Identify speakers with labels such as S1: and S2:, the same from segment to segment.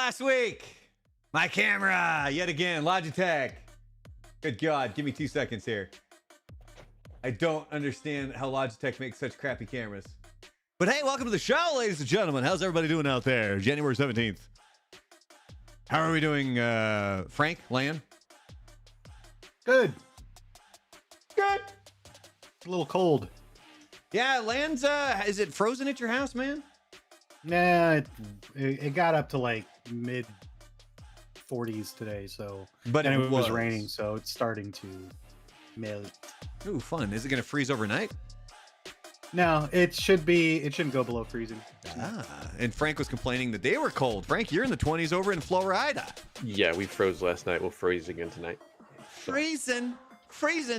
S1: last week. My camera, yet again, Logitech. Good God, give me 2 seconds here. I don't understand how Logitech makes such crappy cameras. But hey, welcome to the show, ladies and gentlemen. How's everybody doing out there? January 17th. How are we doing, Frank, Lan?
S2: Good.
S1: Good.
S2: It's a little cold.
S1: Yeah, Lan's, is it frozen at your house, man?
S2: Nah, it got up to like mid 40s today, so
S1: But
S2: and
S1: it
S2: it was
S1: was
S2: raining, so it's starting to melt.
S1: Ooh, fun. Is it going to freeze overnight?
S2: No, it shouldn't go below freezing.
S1: And Frank was complaining that they were cold. Frank, you're in the 20s over in Florida.
S3: Yeah, we froze last night. We'll freeze again tonight.
S1: Freezing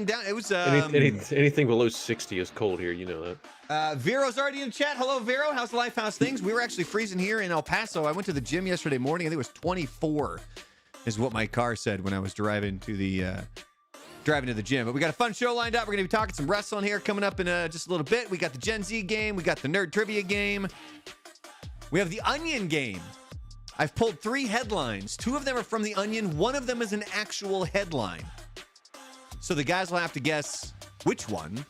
S1: down. It was
S3: Anything below 60 is cold here. You know that.
S1: Vero's already in chat. Hello, Vero. How's life? How's things? We were actually freezing here in El Paso. I went to the gym yesterday morning. I think it was 24 is what my car said when I was driving to the gym. But we got a fun show lined up. We're going to be talking some wrestling here coming up in just a little bit. We got the Gen Z game. We got the Nerd Trivia game. We have the Onion game. I've pulled 3 headlines. 2 of them are from the Onion. 1 of them is an actual headline. So the guys will have to guess which one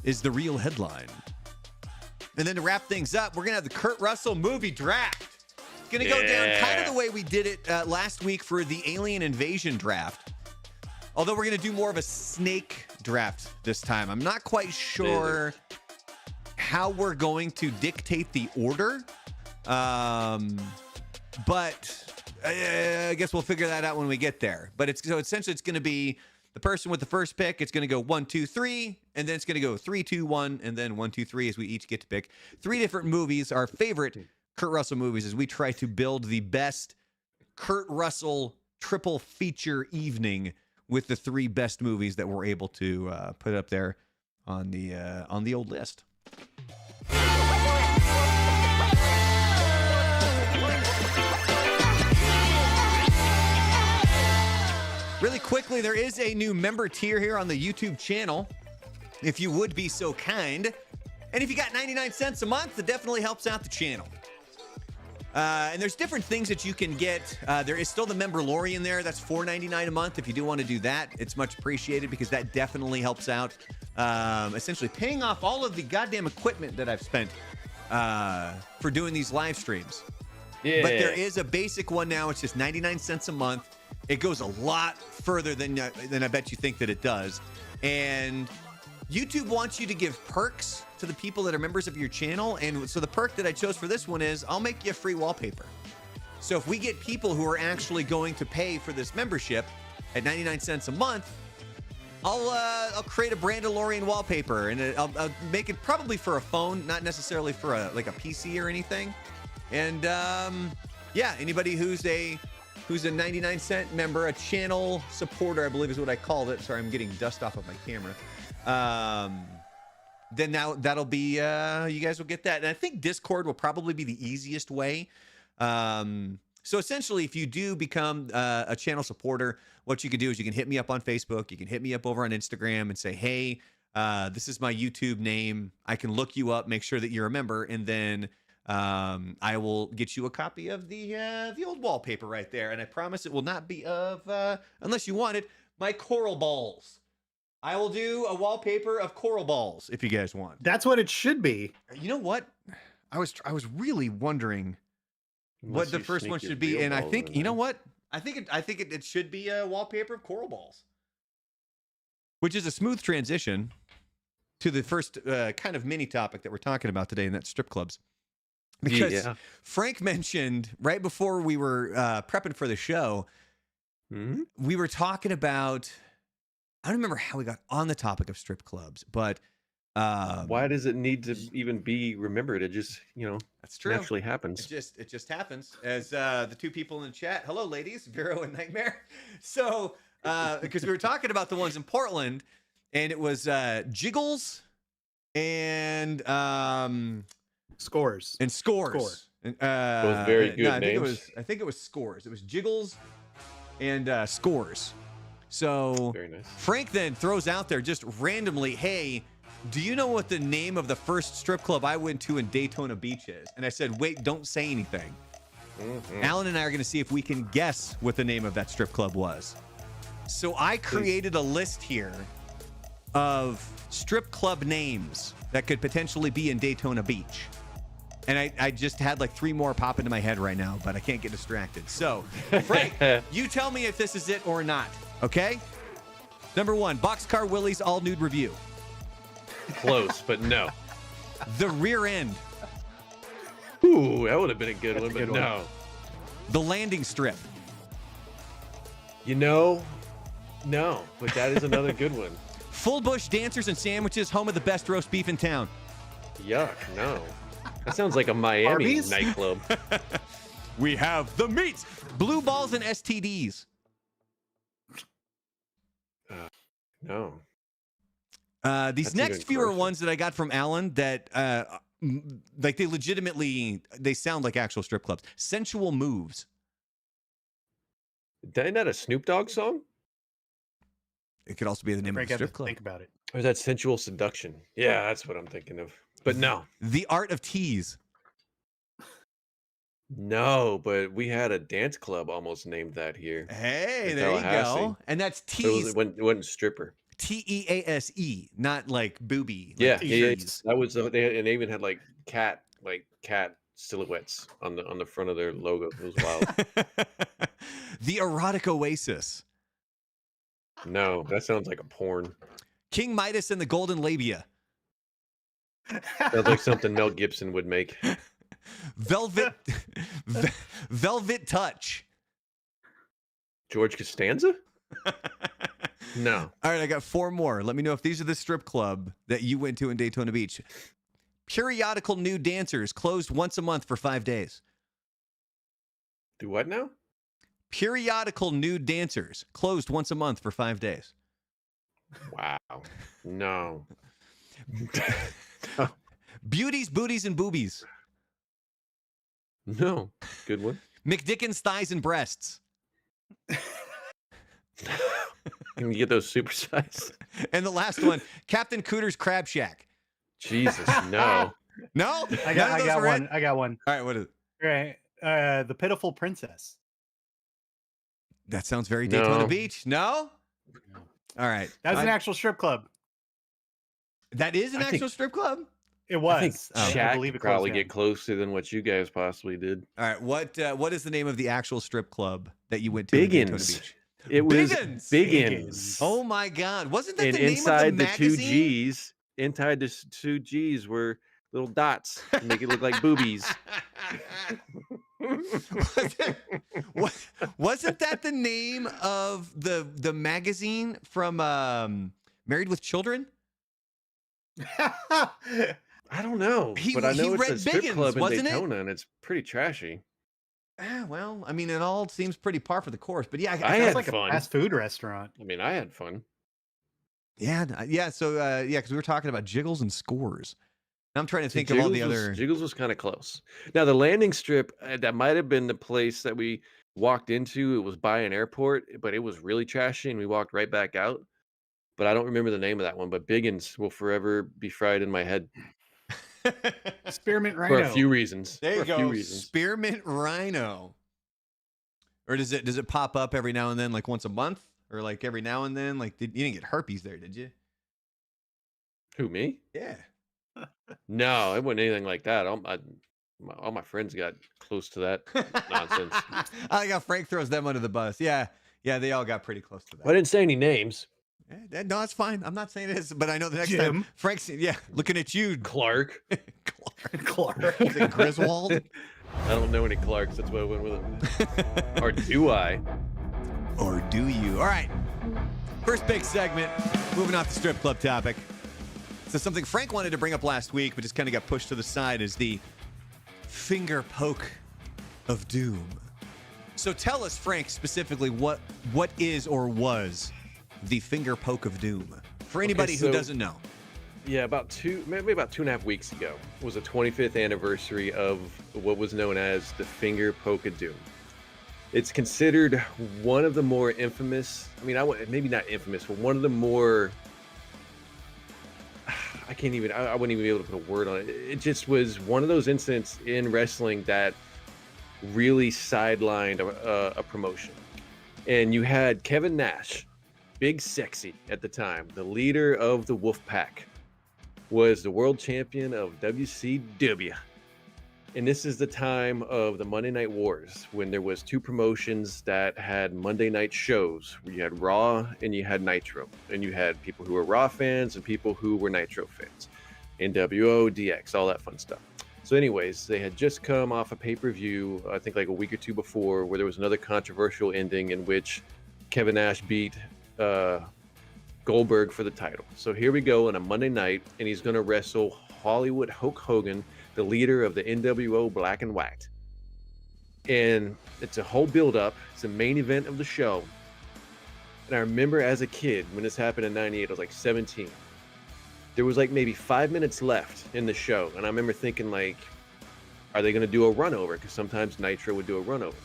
S1: is the real headline. And then to wrap things up, we're going to have the Kurt Russell movie draft. It's going to go down kind of the way we did it last week for the Alien Invasion draft. Although we're going to do more of a snake draft this time. I'm not quite sure how we're going to dictate the order. But I guess we'll figure that out when we get there. But essentially it's going to be the person with the first pick. It's going to go 1, 2, 3, and then it's going to go 3, 2, 1, and then 1, 2, 3 as we each get to pick 3 different movies, our favorite Kurt Russell movies, as we try to build the best Kurt Russell triple feature evening with the 3 best movies that we're able to put up there on the old list. Really quickly, there is a new member tier here on the YouTube channel, if you would be so kind. And if you got 99 cents a month, it definitely helps out the channel. And there's different things that you can get. There is still the Memberlorian there. That's $4.99 a month. If you do want to do that, it's much appreciated because that definitely helps out. Essentially paying off all of the goddamn equipment that I've spent for doing these live streams. Yeah. But there is a basic one now. It's just 99 cents a month. It goes a lot further than I bet you think that it does. And YouTube wants you to give perks to the people that are members of your channel. And so the perk that I chose for this one is I'll make you a free wallpaper. So if we get people who are actually going to pay for this membership at 99 cents a month, I'll create a Brandalorian wallpaper, and I'll make it probably for a phone, not necessarily for a PC or anything. And yeah, anybody who's a 99-cent member, a channel supporter, I believe is what I called it. Sorry, I'm getting dust off of my camera. Then that'll be, you guys will get that. And I think Discord will probably be the easiest way. So essentially, if you do become a channel supporter, what you can do is you can hit me up on Facebook. You can hit me up over on Instagram and say, hey, this is my YouTube name. I can look you up, make sure that you're a member, and then I will get you a copy of the old wallpaper right there. And I promise it will not be of, unless you want it, my coral balls. I will do a wallpaper of coral balls if you guys want.
S2: That's what it should be.
S1: You know what? I was really wondering what the first one should be, and I think you know what? I think it should be a wallpaper of coral balls, which is a smooth transition to the first kind of mini topic that we're talking about today, and that's strip clubs. Because Frank mentioned right before we were prepping for the show, we were talking about, I don't remember how we got on the topic of strip clubs, but
S3: why does it need to even be remembered? It just,
S1: that's true.
S3: Naturally happens.
S1: It just happens. As the 2 people in the chat, hello ladies, Vero and Nightmare. So because we were talking about the ones in Portland, and it was Jiggles and
S2: Scores.
S1: And Scores. And,
S3: those very good names.
S1: I think it was Scores. It was Jiggles and Scores. So
S3: very nice.
S1: Frank then throws out there just randomly, hey, do you know what the name of the first strip club I went to in Daytona Beach is? And I said, wait, don't say anything. Alan and I are going to see if we can guess what the name of that strip club was. So I created a list here of strip club names that could potentially be in Daytona Beach. And I just had like 3 more pop into my head right now, but I can't get distracted. So, Frank, you tell me if this is it or not, okay? Number 1, Boxcar Willie's All Nude Review.
S3: Close, but no.
S1: The Rear End.
S3: Ooh, that would have been a good one, but
S2: good one.
S3: no.
S1: The Landing Strip.
S3: You know, no, but that is another good one.
S1: Full Bush Dancers and Sandwiches, home of the best roast beef in town.
S3: Yuck, no. That sounds like a Miami
S2: Arby's?
S3: nightclub.
S1: We have the meats. Blue Balls and STDs.
S3: No.
S1: These
S3: That's
S1: next
S3: even
S1: few are
S3: grosser.
S1: ones that I got from Alan that, like, they legitimately, they sound like actual strip clubs. Sensual Moves.
S3: Isn't that a Snoop Dogg song?
S1: It could also be the name
S2: Frank
S1: of
S2: had
S1: a
S2: to
S1: strip club.
S2: think about it.
S3: Or is that Sensual Seduction? Yeah, that's what I'm thinking of. But no.
S1: The Art of Tease.
S3: No, but we had a dance club almost named that here.
S1: Hey,
S3: In
S1: there you
S3: Tallahassee.
S1: go. And that's
S3: But it
S1: Tease,
S3: wasn't stripper.
S1: Tease, not like booby. like
S3: Yeah, yeah,
S1: tease.
S3: that was and they even had like cat silhouettes on the front of their logo. It was wild.
S1: The Erotic Oasis.
S3: No, that sounds like a porn.
S1: King Midas and the Golden Labia.
S3: Sounds like something Mel Gibson would make.
S1: Velvet Velvet Touch.
S3: George Costanza? No.
S1: All right, I got 4 more. Let me know if these are the strip club that you went to in Daytona Beach. Periodical Nude Dancers, closed once a month for 5 days.
S3: Do what now?
S1: Periodical Nude Dancers, closed once a month for 5 days.
S3: Wow. No.
S1: Beauties, Booties, and Boobies.
S3: No. Good one.
S1: McDickens Thighs and Breasts.
S3: Can you get those supersized?
S1: And the last one, Captain Cooter's Crab Shack.
S3: Jesus, no.
S1: No?
S2: I
S1: None of
S2: got
S1: those were
S2: one.
S1: it?
S2: I got one.
S1: All right, what is it?
S2: Right. The Pitiful Princess.
S1: That sounds very Daytona
S3: No.
S1: Beach. No? All right.
S2: That's an actual strip club.
S1: That is an
S3: I think-
S1: actual strip club?
S2: It
S3: I think
S2: was.
S3: Shaq
S2: I believe
S3: could
S2: it closed
S3: probably
S2: down.
S3: get closer than what you guys possibly did.
S1: All right. What is the name of the actual strip club that you went to in Daytona
S3: Biggins.
S1: Beach?
S3: It was
S1: Biggins.
S3: Biggins.
S1: Oh my God! Wasn't that
S3: And
S1: the name
S3: inside
S1: of the
S3: the two
S1: magazine?
S3: G's, inside the 2 G's were little dots to make it look like boobies.
S1: Wasn't that the name of the magazine from Married with Children?
S3: I don't know,
S1: He-
S3: but I
S1: he
S3: know it's
S1: read
S3: a strip
S1: Biggins,
S3: club in
S1: wasn't it?
S3: Daytona, and it's pretty trashy.
S1: Well, I mean, it all seems pretty par for the course. But yeah,
S3: I
S2: Sounds
S3: had
S2: like
S3: fun.
S2: a fast food restaurant.
S3: I mean, I had fun.
S1: yeah. So yeah, because we were talking about jiggles and scores. I'm trying to think of all the other.
S3: Jiggles was kind of close. Now the landing strip that might have been the place that we walked into. It was by an airport, but it was really trashy, and we walked right back out. But I don't remember the name of that one. But Biggins will forever be fried in my head
S2: Spearmint
S3: for
S2: Rhino.
S3: a few reasons.
S1: There you
S3: for a few
S1: go.
S3: reasons.
S1: Spearmint Rhino. Or does it pop up every now and then, like once a month, or like every now and then? Like, you didn't get herpes there, did you?
S3: Who, me?
S1: Yeah.
S3: No, it wasn't anything like that. All my friends got close to that nonsense.
S1: I like how Frank throws them under the bus. Yeah, they all got pretty close to that.
S3: I didn't say any names.
S1: No, that's fine. I'm not saying it is, but I know the next time
S2: Jim.
S1: Frank's looking at you,
S3: Clark.
S2: Clark.
S1: Is it Griswold.
S3: I don't know any Clarks. That's why I went with it. Or do I?
S1: Or do you? All right. First big segment. Moving off the strip club topic. So something Frank wanted to bring up last week, but just kind of got pushed to the side, is the finger poke of doom. So tell us, Frank, specifically what is or was the finger poke of doom for anybody who
S3: so-
S1: doesn't know.
S3: Yeah, maybe about 2.5 weeks ago was the 25th anniversary of what was known as the finger poke of doom. It's considered one of the more infamous. I mean, maybe not infamous, but one of the more. I wouldn't even be able to put a word on it. It just was one of those incidents in wrestling that really sidelined a promotion. And you had Kevin Nash, Big Sexy at the time, the leader of the Wolfpack, was the world champion of WCW. And this is the time of the Monday Night Wars, when there was two promotions that had Monday night shows. You had Raw and you had Nitro. And you had people who were Raw fans and people who were Nitro fans. NWO, DX, all that fun stuff. So anyways, they had just come off a pay-per-view, I think like a week or two before, where there was another controversial ending in which Kevin Nash beat Goldberg for the title. So here we go on a Monday night, and he's going to wrestle Hollywood Hulk Hogan, the leader of the NWO Black and White. And it's a whole build-up. It's the main event of the show. And I remember as a kid, when this happened in 98, I was like 17. There was like maybe 5 minutes left in the show. And I remember thinking like, are they going to do a run over? Because sometimes Nitro would do a run over.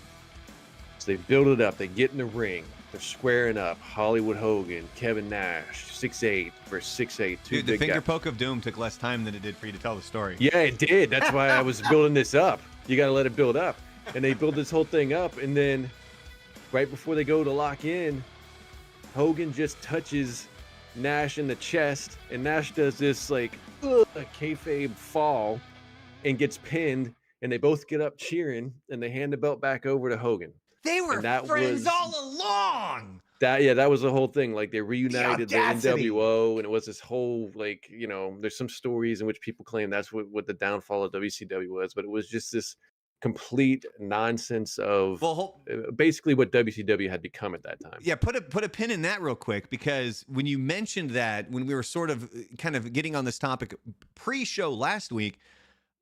S3: So they build it up. They get in the ring. They're squaring up. Hollywood Hogan, Kevin Nash, 6'8" versus 6'8".
S1: Dude, the finger poke of doom took less time than it did for you to tell the story.
S3: Yeah, it did. That's why I was building this up. You got to let it build up. And they build this whole thing up. And then right before they go to lock in, Hogan just touches Nash in the chest. And Nash does this like a kayfabe fall and gets pinned. And they both get up cheering. And they hand the belt back over to Hogan.
S1: They were friends all along.
S3: That was the whole thing. Like they reunited the NWO, and it was this whole like, you know, there's some stories in which people claim that's what the downfall of WCW was, but it was just this complete nonsense of basically what WCW had become at that time.
S1: Yeah, put a pin in that real quick, because when you mentioned that, when we were sort of kind of getting on this topic pre-show last week,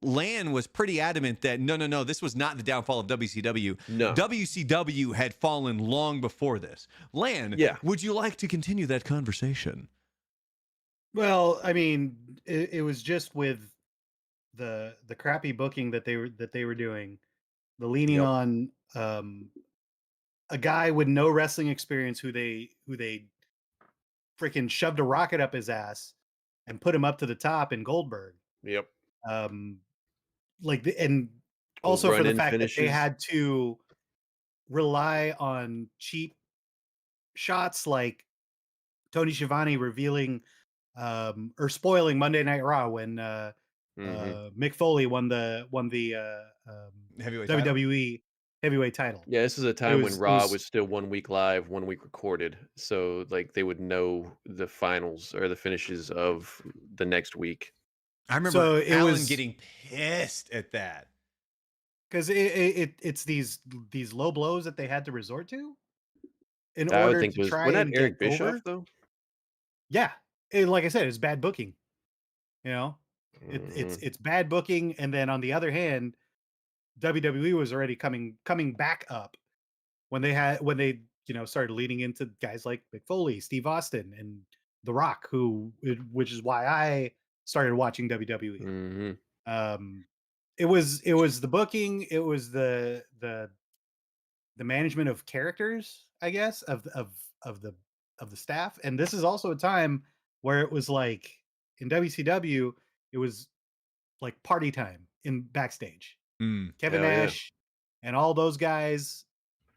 S1: Lan was pretty adamant that no, this was not the downfall of WCW.
S3: No.
S1: WCW had fallen long before this. Lan, would you like to continue that conversation?
S2: Well, I mean, it was just with the crappy booking that they were doing, the leaning on a guy with no wrestling experience who they freaking shoved a rocket up his ass and put him up to the top in Goldberg.
S3: Yep.
S2: And also for the fact that they had to rely on cheap shots like Tony Schiavone revealing or spoiling Monday Night Raw when Mick Foley won the
S1: heavyweight
S2: WWE heavyweight title.
S3: Yeah, this is a time when Raw was still 1 week live, 1 week recorded. So like they would know the finals or the finishes of the next week.
S1: I remember Alan getting pissed at that
S2: because it's these low blows that they had to resort to in order to try and
S3: Eric
S2: get
S3: Bischoff
S2: over.
S3: though.
S2: Yeah, like I said, it's bad booking. You know, it's bad booking, and then on the other hand, WWE was already coming back up when they started leading into guys like Mick Foley, Steve Austin, and The Rock, which is why I started watching WWE. It was the booking, it was the management of characters, I guess, of the staff. And this is also a time where it was like in WCW, it was like party time in backstage. Kevin Nash and all those guys.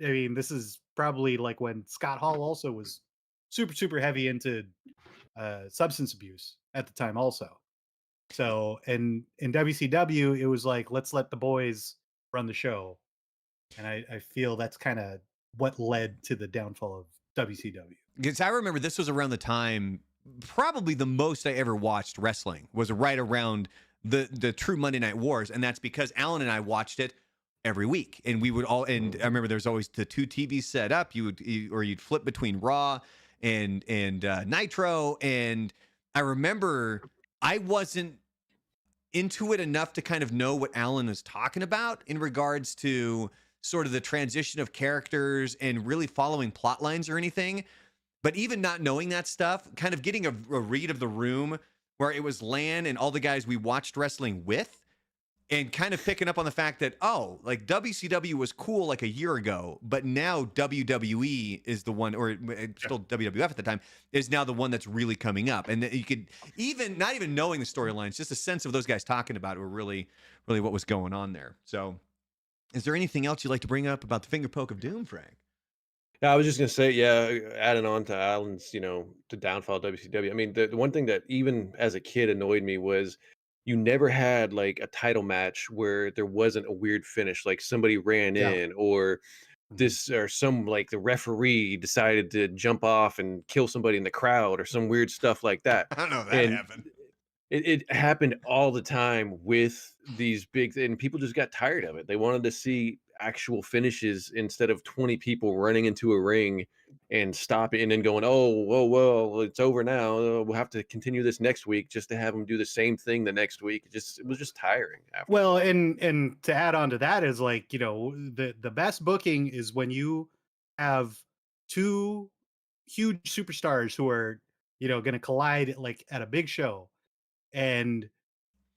S2: I mean, this is probably like when Scott Hall also was super heavy into substance abuse at the time also. So, and in WCW, it was like, let's let the boys run the show. And I feel that's kind of what led to the downfall of WCW.
S1: Because I remember this was around the time, probably the most I ever watched wrestling was right around the true Monday Night Wars. And that's because Alan and I watched it every week. And we would all, and I remember there's always the two TVs set up. You'd flip between Raw and Nitro. And I remember I wasn't into it enough to kind of know what Alan is talking about in regards to sort of the transition of characters and really following plot lines or anything. But even not knowing that stuff, kind of getting a read of the room where it was Lan and all the guys we watched wrestling with, and kind of picking up on the fact that, oh, like WCW was cool like a year ago, but now WWE is the one, or still WWF at the time, is now the one that's really coming up. And you could even, not even knowing the storylines, just a sense of those guys talking about it were really, really what was going on there. So Is there anything else you'd like to bring up about the finger poke of doom, Frank?
S3: Yeah, I was just gonna say, yeah, adding on to Alan's, the downfall of WCW. I mean, the one thing that even as a kid annoyed me was you never had like a title match where there wasn't a weird finish, like somebody ran
S2: Yeah.
S3: in, or this, or some like the referee decided to jump off and kill somebody in the crowd, or some weird stuff like that.
S1: I don't know if that
S3: And
S1: happened.
S3: it happened all the time with these big, and people just got tired of it. They wanted to see actual finishes instead of 20 people running into a ring and stopping and then going, oh, whoa, well, it's over now. We'll have to continue this next week, just to have them do the same thing the next week. It was just tiring after.
S2: Well, and to add on to that is like, the best booking is when you have two huge superstars who are, going to collide like at a big show, and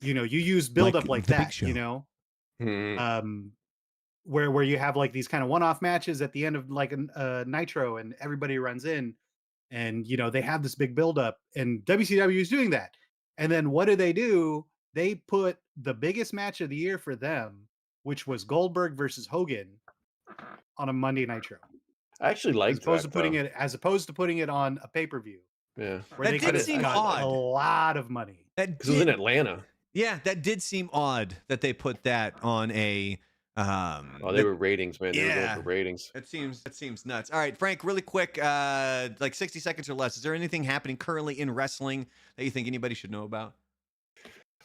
S2: you use build up like
S1: The Big
S2: that,
S1: Show.
S3: Mhm.
S2: Where you have like these kind of one-off matches at the end of like a Nitro, and everybody runs in, and they have this big build-up, and WCW is doing that. And then what do? They put the biggest match of the year for them, which was Goldberg versus Hogan, on a Monday Nitro,
S3: I actually liked that,
S2: as opposed to putting it on a pay-per-view,
S3: yeah,
S2: where
S1: That
S2: they
S1: did
S2: could
S1: seem
S2: have got
S1: odd.
S2: a lot of money.
S1: That
S3: because it was in
S1: did,
S3: Atlanta.
S1: yeah, that did seem odd that they put that on a.
S3: Oh, they were ratings, man. They were
S1: yeah.
S3: going for ratings.
S1: That seems nuts. All right, Frank, really quick, like 60 seconds or less. Is there anything happening currently in wrestling that you think anybody should know about?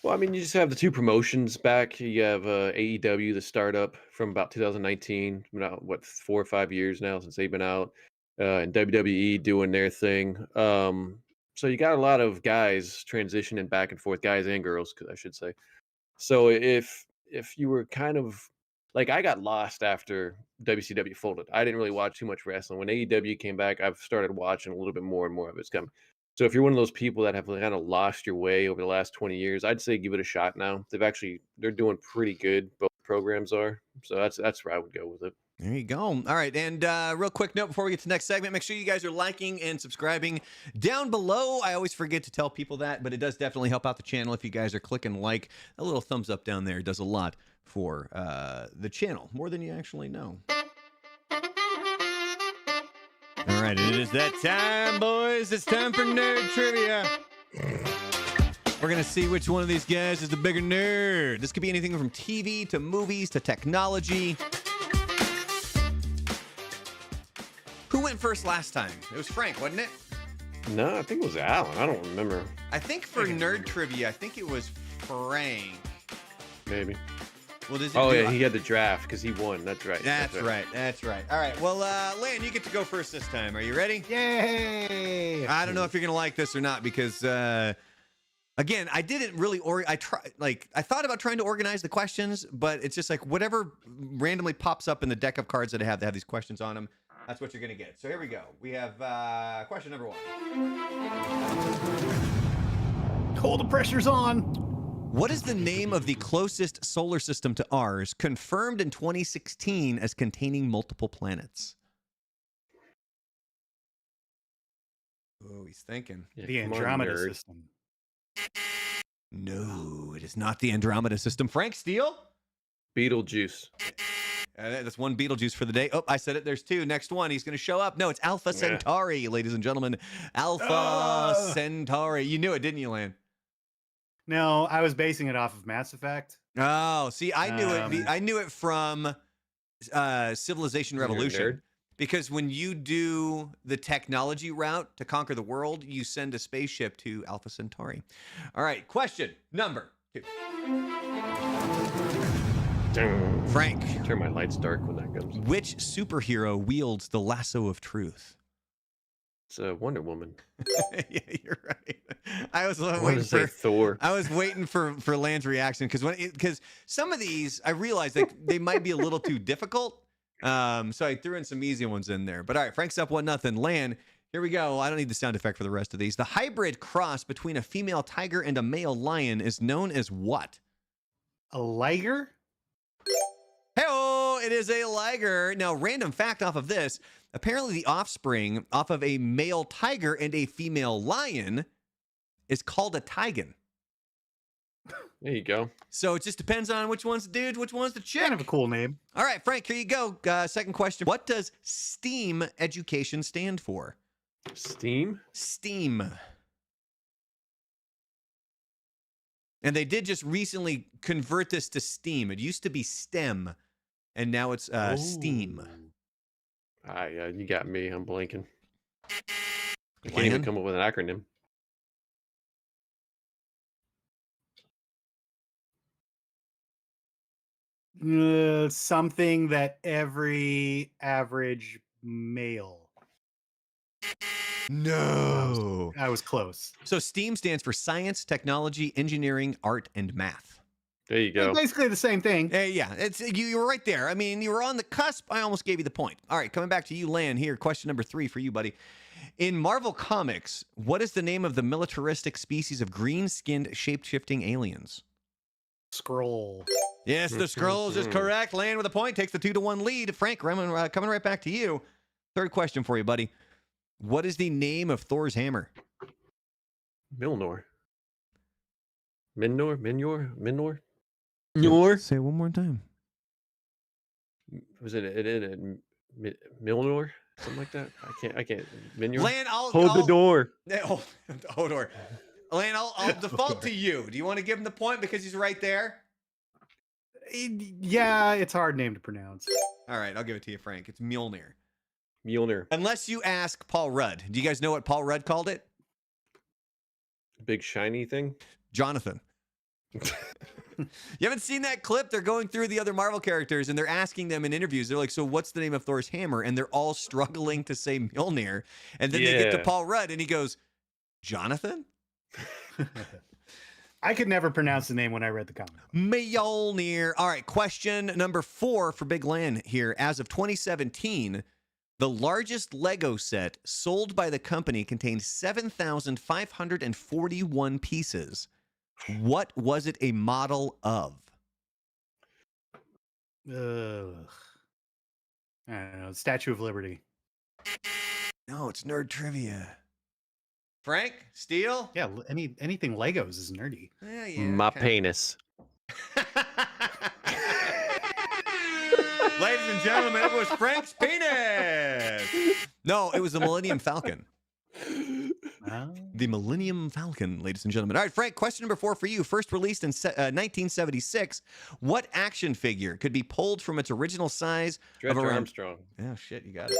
S3: Well, I mean, you just have the two promotions back. You have AEW, the startup from about 2019, about what 4 or 5 years now since they've been out, and WWE doing their thing. So you got a lot of guys transitioning back and forth, guys and girls, I should say. So if you were kind of like, I got lost after WCW folded. I didn't really watch too much wrestling. When AEW came back, I've started watching a little bit more and more of it's coming. So if you're one of those people that have kind of lost your way over the last 20 years, I'd say give it a shot now. They're doing pretty good. Both programs are. So that's where I would go with it.
S1: There you go. All right. And real quick note before we get to the next segment, make sure you guys are liking and subscribing down below. I always forget to tell people that, but it does definitely help out the channel if you guys are clicking like. A little thumbs up down there does a lot for the channel, more than you actually know. All right. And it is that time, boys. It's time for Nerd Trivia. We're going to see which one of these guys is the bigger nerd. This could be anything from TV to movies to technology. Who went first last time? It was Frank, wasn't it?
S3: No, I think it was Alan. I don't remember.
S1: I think for nerd trivia, I think it was Frank.
S3: Maybe.
S1: Well, does
S3: Oh, yeah, he had the draft because he won. That's right.
S1: That's right. That's right. All right. Well, Lan, you get to go first this time. Are you ready?
S2: Yay!
S1: I don't know if you're gonna like this or not because, again, I didn't really I thought about trying to organize the questions, but it's just like whatever randomly pops up in the deck of cards that I have that have these questions on them. That's what you're gonna get. So here we go. We have question number 1.
S2: Oh, the pressure's on.
S1: What is the name of the closest solar system to ours, confirmed in 2016 as containing multiple planets? Oh, he's thinking.
S3: Yeah,
S2: The
S3: come on,
S2: Andromeda
S3: nerd.
S2: system.
S1: No, it is not the Andromeda system. Frank Steele?
S3: Beetlejuice.
S1: That's one Beetlejuice for the day. Oh, I said it. There's 2. Next one. He's going to show up. No, it's Alpha Centauri, ladies and gentlemen. Alpha Centauri. You knew it, didn't you, Lan?
S2: No, I was basing it off of Mass Effect.
S1: Oh, see, I knew it. I knew it from Civilization
S3: You're a
S1: Revolution.
S3: nerd.
S1: Because when you do the technology route to conquer the world, you send a spaceship to Alpha Centauri. All right, question number 2. Frank,
S3: Turn my lights dark when that comes.
S1: which superhero wields the lasso of truth?
S3: It's Wonder Woman.
S1: Yeah, you're right. I was
S3: I want
S1: waiting
S3: to say
S1: for
S3: Thor.
S1: I was waiting for Lan's reaction because some of these I realized that they might be a little too difficult. So I threw in some easy ones in there. But all right, Frank's up 1-0. Lan, here we go. I don't need the sound effect for the rest of these. The hybrid cross between a female tiger and a male lion is known as what?
S2: A liger?
S1: Hey-oh, it is a liger. Now, random fact off of this. Apparently, the offspring off of a male tiger and a female lion is called a tigon.
S3: There you go.
S1: So it just depends on which one's the dude, which one's the chick.
S2: Kind of a cool name.
S1: All right, Frank, here you go. Second question. What does STEAM education stand for?
S3: Steam?
S1: STEAM. And they did just recently convert this to STEAM. It used to be STEM, and now it's STEAM.
S3: You got me. I'm blanking. I can't even come up with an acronym.
S2: Something that every average male.
S1: No.
S2: I was close.
S1: So STEAM stands for science, technology, engineering, art, and math.
S3: There you go.
S2: Basically the same thing.
S1: Yeah, it's you were right there. I mean, you were on the cusp. I almost gave you the point. All right, coming back to you, Lan, here. Question number 3 for you, buddy. In Marvel Comics, what is the name of the militaristic species of green-skinned, shape-shifting aliens?
S2: Skrull.
S1: Yes, the Skrulls is correct. Lan with a point takes the 2-1 lead. Frank, coming right back to you. Third question for you, buddy. What is the name of Thor's hammer?
S3: Milnor. Minor?
S1: Say it one more time.
S3: Was it Milnor? Something like that? I can't. Minor?
S1: Lan,
S3: Hold the door.
S1: Hold door. Lan, I'll default to you. Do you want to give him the point because he's right there?
S2: Yeah, it's a hard name to pronounce.
S1: All right, I'll give it to you, Frank. It's Mjolnir.
S3: Mjolnir.
S1: Unless you ask Paul Rudd. Do you guys know what Paul Rudd called it?
S3: Big shiny thing?
S1: Jonathan. You haven't seen that clip? They're going through the other Marvel characters and they're asking them in interviews. They're like, so what's the name of Thor's hammer? And they're all struggling to say Mjolnir. And then they get to Paul Rudd and he goes, Jonathan?
S2: I could never pronounce the name when I read the comic.
S1: Mjolnir. All right, question number 4 for Big Lan here. As of 2017, the largest Lego set sold by the company contained 7,541 pieces. What was it a model of?
S2: I don't know. Statue of Liberty.
S1: No, it's nerd trivia. Frank? Steele?
S2: Yeah, anything Legos is nerdy.
S1: Yeah,
S3: My penis.
S1: Ladies and gentlemen, it was Frank's penis. No, it was the Millennium Falcon. The Millennium Falcon, ladies and gentlemen. All right, Frank, question number 4 for you. First released in 1976, what action figure could be pulled from its original size
S3: Stretch
S1: of around...
S3: Armstrong.
S1: Oh, shit, you got it.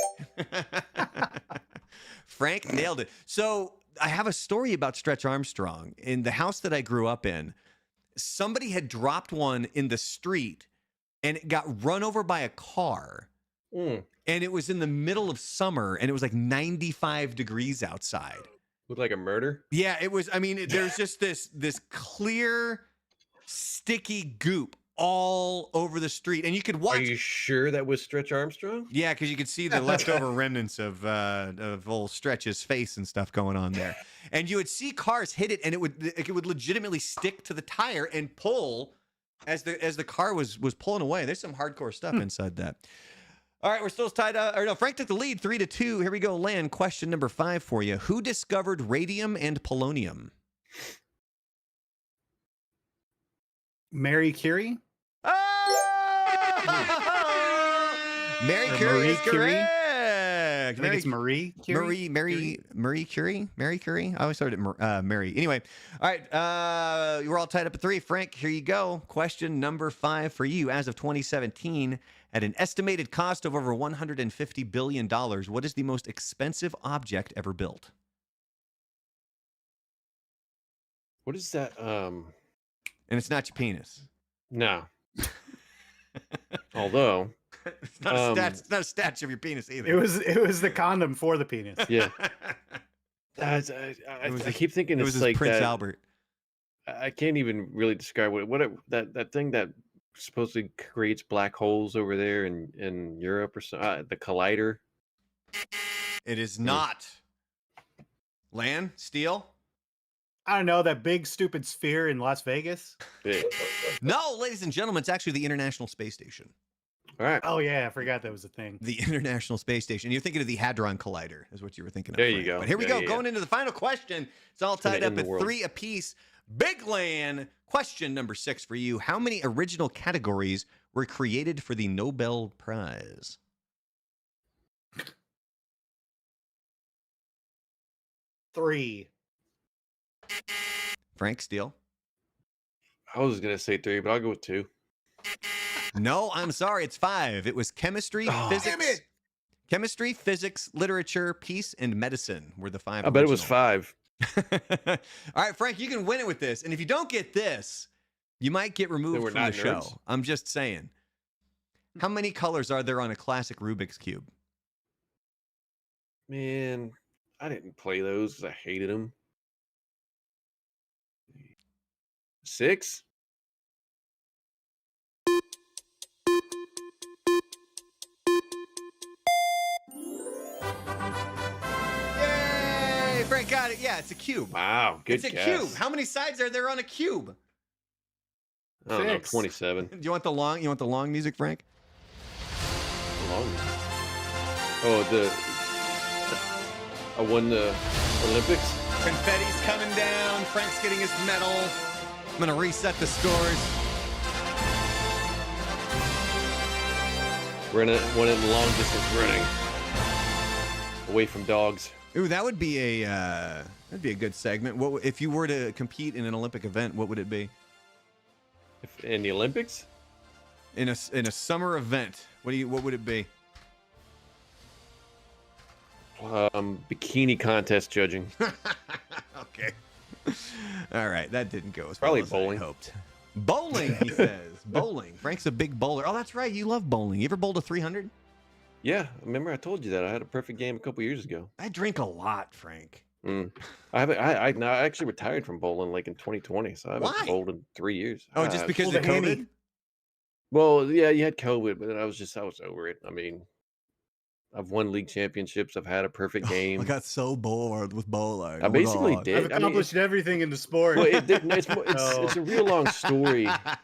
S1: Frank nailed it. So I have a story about Stretch Armstrong. In the house that I grew up in, somebody had dropped one in the street and it got run over by a car. And it was in the middle of summer and it was like 95 degrees outside.
S3: Looked like a murder?
S1: Yeah, it was. I mean, there's just this clear, sticky goop all over the street. And you could watch.
S3: Are you sure that was Stretch Armstrong?
S1: Yeah, because you could see the leftover remnants of old Stretch's face and stuff going on there. And you would see cars hit it and it would legitimately stick to the tire and pull as the car was pulling away. There's some hardcore stuff inside that. All right, we're still tied up. Or no, Frank took the lead 3-2. Here we go, Lan. Question number 5 for you. Who discovered radium and polonium?
S2: Mary Curie?
S1: Mary
S2: Or
S1: Curie
S2: Marie
S1: is
S2: Curie?
S1: correct.
S2: I think it's Marie Curie.
S1: Marie Curie? Mary Curie? I always started Mary. Anyway, all right. We're all tied up at 3. Frank, here you go. Question number 5 for you. As of 2017, at an estimated cost of over $150 billion, what is the most expensive object ever built?
S3: What is that?
S1: And it's not your penis.
S3: No. Although
S1: It's not it's not a statue of your penis either.
S2: It was the condom for the penis.
S3: yeah. I keep thinking
S1: It
S3: it's
S1: was
S3: like
S1: Prince
S3: that.
S1: Albert.
S3: I can't even really describe that thing that supposedly creates black holes over there in Europe or so. The collider.
S1: It is not. Lan? Steele?
S2: I don't know, that big stupid sphere in Las Vegas.
S3: Yeah.
S1: No, ladies and gentlemen, it's actually the International Space Station.
S3: All right.
S2: Oh yeah, I forgot that was a thing.
S1: The International Space Station. You're thinking of the Hadron Collider, is what you were thinking of.
S3: There you
S1: Frank.
S3: go.
S1: But here we
S3: Yeah,
S1: go.
S3: yeah.
S1: Going into the final question. It's all
S3: gonna
S1: tied up
S3: end the
S1: at
S3: world.
S1: 3 apiece. Big Land. Question number 6 for you. How many original categories were created for the Nobel Prize?
S2: Three.
S1: Frank Steele.
S3: I was gonna say 3, but I'll go with 2.
S1: No, I'm sorry. It's 5. It was chemistry,
S3: Oh.
S1: physics.
S2: Damn it!
S1: Chemistry, physics, literature, peace, and medicine were the 5.
S3: I bet it was
S1: original.
S3: 5.
S1: All right, Frank, you can win it with this. And if you don't get this, you might get removed
S3: we're
S1: from the
S3: not
S1: show.
S3: nerds?
S1: I'm just saying. How many colors are there on a classic Rubik's Cube?
S3: Man, I didn't play those 'cause I hated them. 6?
S1: Yay! Frank got it. Yeah, it's a cube.
S3: Wow, good
S1: It's a
S3: guess.
S1: cube. How many sides are there on a cube?
S3: I don't know,
S2: 6.
S3: 27.
S1: Do you want the long? You want the long music, Frank?
S3: Long. Oh, I won the Olympics.
S1: Confetti's coming down. Frank's getting his medal. I'm gonna reset the scores.
S3: Won it in long distance running, away from dogs.
S1: Ooh, that would be a good segment. What if you were to compete in an Olympic event? What would it be?
S3: In the Olympics?
S1: In a summer event, what would it be?
S3: Bikini contest judging.
S1: Okay. All right, that didn't go as
S3: Probably
S1: well as I
S3: bowling.
S1: hoped. Bowling, he says. Bowling. Frank's a big bowler. Oh, that's right. You love bowling. You ever bowled a 300?
S3: Yeah, remember I told you that I had a perfect game a couple years ago.
S1: I drink a lot, Frank.
S3: I actually retired from bowling like in 2020, so I haven't
S1: Why?
S3: bowled in 3 years.
S1: Oh, just because
S2: pulled
S1: of
S2: a hammy.
S1: COVID?
S3: Well, yeah, you had COVID, but then I was over it. I mean, I've won league championships. I've had a perfect game.
S1: I got so bored with bowling.
S3: I basically
S1: God.
S3: did.
S2: I've accomplished everything in the sport.
S3: Well, it's a real long story.
S2: Thought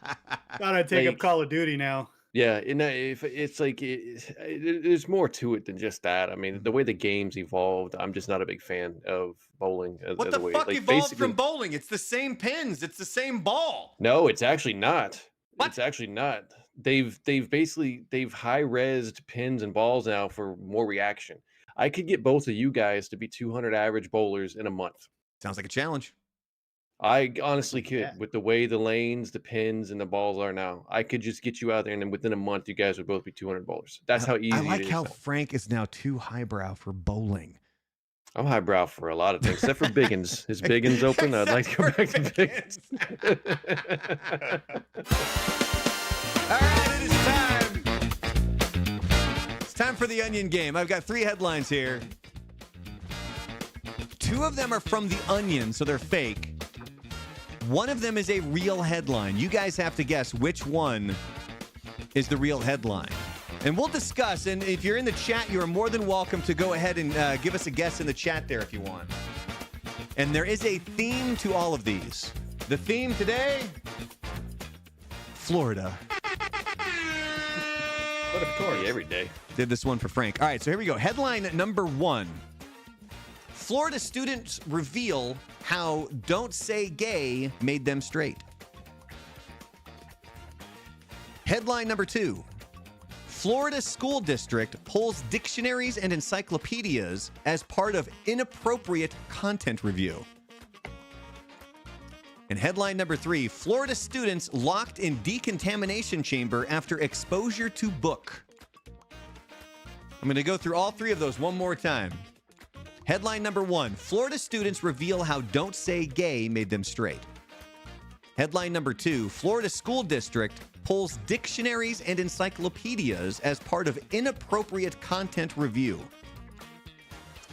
S2: I'd take up
S3: like-
S2: Call of Duty now.
S3: Yeah, and if it's like there's more to it than just that. I mean, the way the game's evolved, I'm just not a big fan of bowling.
S1: What
S3: as
S1: the
S3: a way.
S1: fuck
S3: Like,
S1: evolved
S3: basically-
S1: from bowling? It's the same pins. It's the same ball.
S3: No, it's actually not.
S1: What?
S3: It's actually not. They've high resed pins and balls now for more reaction. I could get both of you guys to be 200 average bowlers in a month.
S1: Sounds like a challenge.
S3: I honestly could,
S2: Yeah.
S3: with the way the lanes, the pins, and the balls are now. I could just get you out there, and then within a month, you guys would both be 200 bowlers. That's how easy
S1: I like
S3: it is.
S1: how
S3: now.
S1: Frank is now too highbrow for bowling.
S3: I'm highbrow for a lot of things, except for Biggins. Is Biggins open? I'd like to go back to Biggins.
S1: All right, it is time. It's time for the Onion game. I've got 3 headlines here. 2 of them are from the Onion, so they're fake. One of them is a real headline. You guys have to guess which one is the real headline. And we'll discuss, and if you're in the chat, you are more than welcome to go ahead and give us a guess in the chat there if you want. And there is a theme to all of these. The theme today, Florida.
S2: But of course.
S3: Every day.
S1: Did this one for Frank. All right, so here we go. Headline number 1. Florida students reveal how "Don't Say Gay" made them straight. Headline number 2. Florida school district pulls dictionaries and encyclopedias as part of inappropriate content review. And headline number 3, Florida students locked in decontamination chamber after exposure to book. I'm going to go through all 3 of those one more time. Headline number 1, Florida students reveal how "Don't Say Gay" made them straight. Headline number 2, Florida school district pulls dictionaries and encyclopedias as part of inappropriate content review.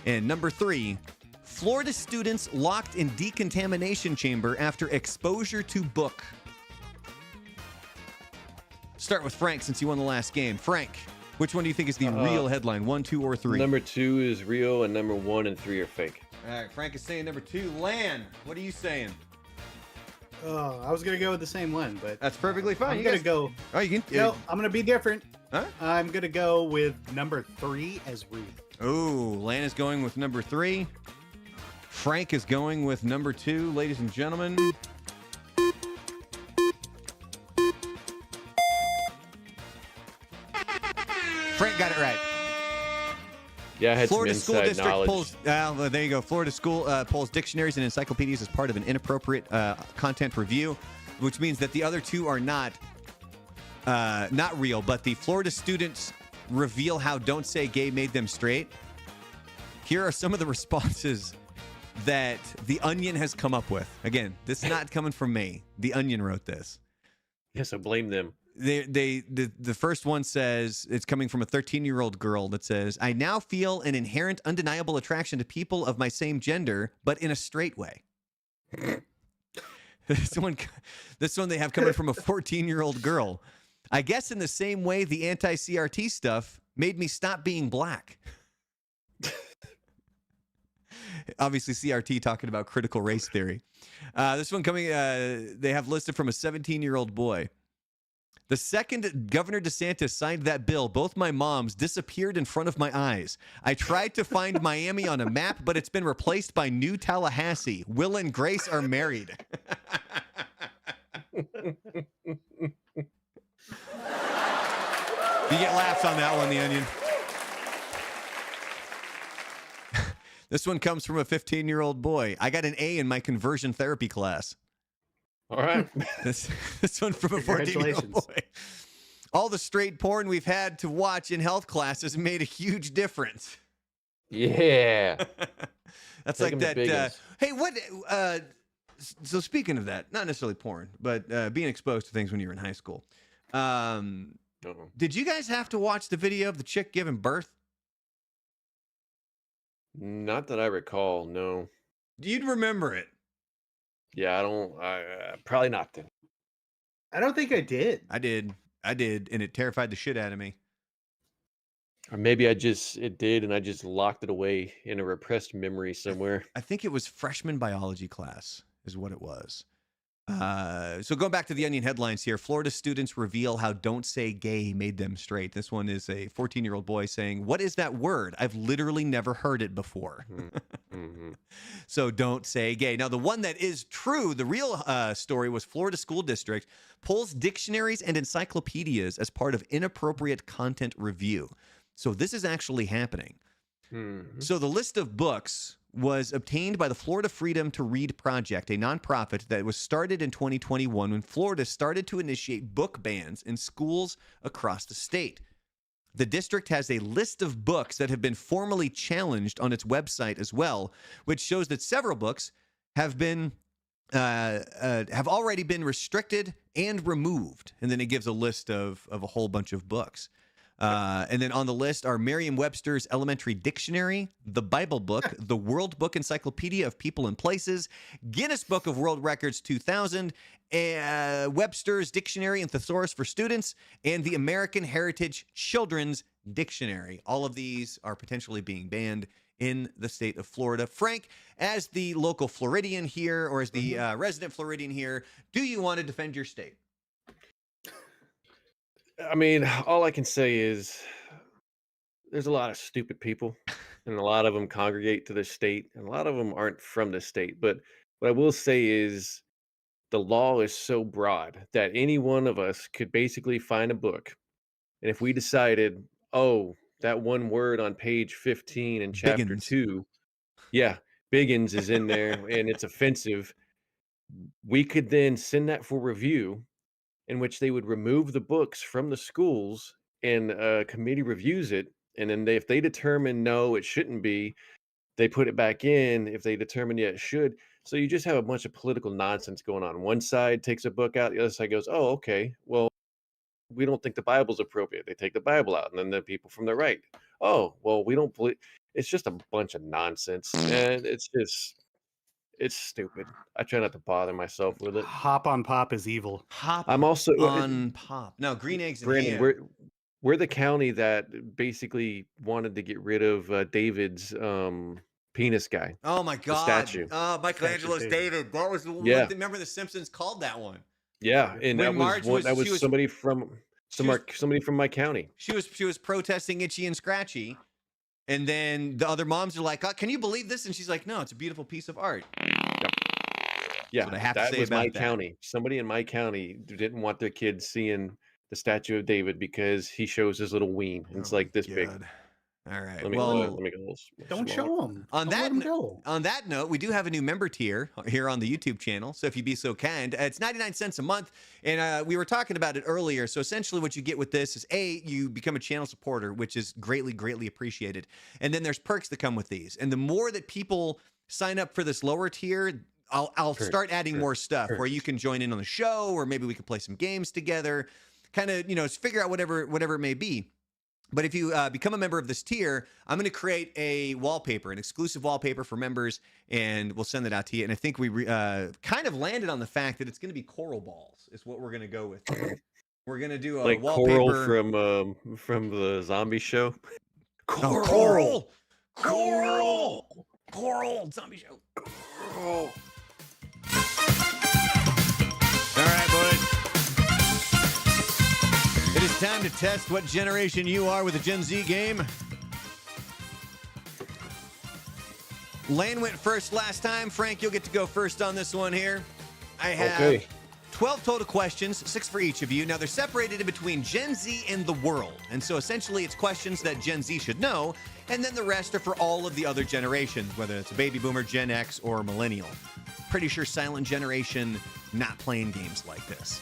S1: And number 3, Florida students locked in decontamination chamber after exposure to book. Start with Frank since you won the last game. Frank, which one do you think is the real headline? 1, 2, or 3?
S3: Number 2 is real, and number 1 and 3 are fake.
S1: All right, Frank is saying number 2. Lan, what are you saying?
S2: Oh, I was gonna go with the same one, but
S1: That's perfectly fine.
S2: I'm
S1: You
S2: gonna
S1: guys-
S2: go.
S1: Oh, you can.
S2: No, I'm gonna be different.
S1: Huh?
S2: I'm gonna go with number 3 as real.
S1: Oh, Lan is going with number 3. Frank is going with number 2, ladies and gentlemen.
S3: Yeah, I had
S1: Florida
S3: some
S1: School
S3: inside
S1: District
S3: knowledge.
S1: pulls. Well, there you go. Florida School pulls dictionaries and encyclopedias as part of an inappropriate content review, which means that the other two are not real. But the Florida students reveal how "Don't Say Gay" made them straight. Here are some of the responses that The Onion has come up with. Again, this is not coming from me. The Onion wrote this.
S3: Yeah, so blame them.
S1: The first one says, it's coming from a 13-year-old girl that says, "I now feel an inherent undeniable attraction to people of my same gender, but in a straight way." This one they have coming from a 14-year-old girl. "I guess in the same way the anti-CRT stuff made me stop being black." Obviously, CRT talking about critical race theory. This one coming, they have listed from a 17-year-old boy. "The second Governor DeSantis signed that bill, both my moms disappeared in front of my eyes. I tried to find Miami on a map, but it's been replaced by New Tallahassee. Will and Grace are married." You get laughs on that one, The Onion. This one comes from a 15-year-old boy. "I got an A in my conversion therapy class."
S3: All right.
S1: This one from a 14-year-old boy. "All the straight porn we've had to watch in health classes made a huge difference."
S3: Yeah.
S1: That's
S3: Take
S1: like
S3: 'em to
S1: that.
S3: Biggins.
S1: Hey, what? So speaking of that, not necessarily porn, but being exposed to things when you were in high school.
S3: Uh-oh.
S1: Did you guys have to watch the video of the chick giving birth?
S3: Not that I recall, no.
S1: You'd remember it.
S3: Yeah, I don't. Probably not then.
S2: I don't think I did.
S1: I did, and it terrified the shit out of me.
S3: Or maybe it did, and I just locked it away in a repressed memory somewhere.
S1: I think it was freshman biology class is what it was. So going back to the Onion headlines here, Florida students reveal how "Don't Say Gay" made them straight. This one is a 14-year-old boy saying, "What is that word? I've literally never heard it before."
S3: Mm-hmm.
S1: So "Don't Say Gay." Now, the one that is true, the real story was Florida School District pulls dictionaries and encyclopedias as part of inappropriate content review. So this is actually happening.
S3: Mm-hmm.
S1: So the list of books was obtained by the Florida Freedom to Read Project, a nonprofit that was started in 2021 when Florida started to initiate book bans in schools across the state. The district has a list of books that have been formally challenged on its website as well, which shows that several books have already been restricted and removed. And then it gives a list of a whole bunch of books. And then on the list are Merriam-Webster's Elementary Dictionary, the Bible Book, the World Book Encyclopedia of People and Places, Guinness Book of World Records 2000, Webster's Dictionary and Thesaurus for Students, and the American Heritage Children's Dictionary. All of these are potentially being banned in the state of Florida. Frank, as the local Floridian here, or as the resident Floridian here, do you want to defend your state?
S3: I mean, all I can say is there's a lot of stupid people, and a lot of them congregate to the state, and a lot of them aren't from the state. But what I will say is the law is so broad that any one of us could basically find a book. And if we decided, oh, that one word on page 15 in chapter
S1: Biggins.
S3: 2, yeah, Biggins is in there and it's offensive, we could then send that for review, in which they would remove the books from the schools and a committee reviews it. And then if they determine no, it shouldn't be, they put it back in. If they determine yeah, it should. So you just have a bunch of political nonsense going on. One side takes a book out, the other side goes, oh, okay, well, we don't think the Bible's appropriate. They take the Bible out. And then the people from the right, oh, well, we don't believe. It's just a bunch of nonsense. And it's stupid. I try not to bother myself with it.
S2: Hop on Pop is evil.
S3: I'm also
S1: on Pop. No, Green Eggs and
S3: Brandon,
S1: Ham.
S3: we're the county that basically wanted to get rid of David's penis guy.
S1: Oh my God!
S3: statue.
S1: Michelangelo's
S2: Statue
S1: David. That was the one.
S3: Yeah.
S1: Remember the Simpsons called that one.
S3: Yeah, and
S1: When Marge
S3: that was
S1: she was-
S3: somebody from
S1: she was-
S3: somebody from my county.
S1: She was protesting Itchy and Scratchy, and then the other moms are like, "Can you believe this?" And she's like, "No, it's a beautiful piece of art."
S3: Yeah,
S1: what I have to
S3: that
S1: say
S3: was my
S1: about that.
S3: county. Somebody in my county didn't want their kids seeing the statue of David because he shows his little ween. It's
S1: Oh
S3: like
S1: my
S3: this big.
S1: God. All right.
S3: Let me
S1: Well,
S3: make it a little
S2: Don't
S3: smaller.
S2: show them.
S1: On
S2: Don't
S1: that
S2: let 'em
S1: no-
S2: go.
S1: on that note, we do have a new member tier here on the YouTube channel. So if you'd be so kind, it's 99 cents a month. And we were talking about it earlier. So essentially what you get with this is you become a channel supporter, which is greatly, greatly appreciated. And then there's perks that come with these. And the more that people sign up for this lower tier, I'll start adding more stuff where you can join in on the show, or maybe we could play some games together, kind of, figure out whatever it may be. But if you become a member of this tier, I'm going to create a wallpaper, an exclusive wallpaper for members, and we'll send that out to you. And I think we kind of landed on the fact that it's going to be coral balls is what we're going to go with. We're going to do a
S3: Like
S1: wallpaper.
S3: Coral from the zombie show.
S1: Coral! Zombie show.
S3: Coral.
S1: All right, boys. It is time to test what generation you are with a Gen Z game. Lane went first last time. Frank, you'll get to go first on this one here. I have 12 total questions, 6 for each of you. Now, they're separated in between Gen Z and the world. And so essentially, it's questions that Gen Z should know, and then the rest are for all of the other generations, whether it's a baby boomer, Gen X, or millennial. Pretty sure silent generation not playing games like this.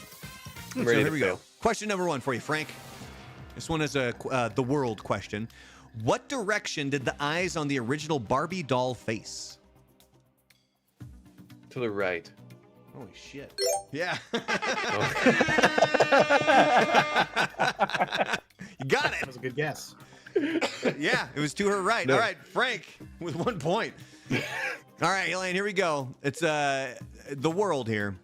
S3: I'm
S1: So
S3: ready
S1: here
S3: to
S1: we
S3: fail.
S1: go. Question number 1 for you, Frank. This one is the world question. What direction did the eyes on the original Barbie doll face?
S3: To the right.
S1: Holy shit. Yeah. You got
S2: That
S1: it.
S2: was a good guess.
S1: Yeah, it was to her right.
S3: No.
S1: All right, Frank with 1 point. All right, Elaine, here we go. It's the world here.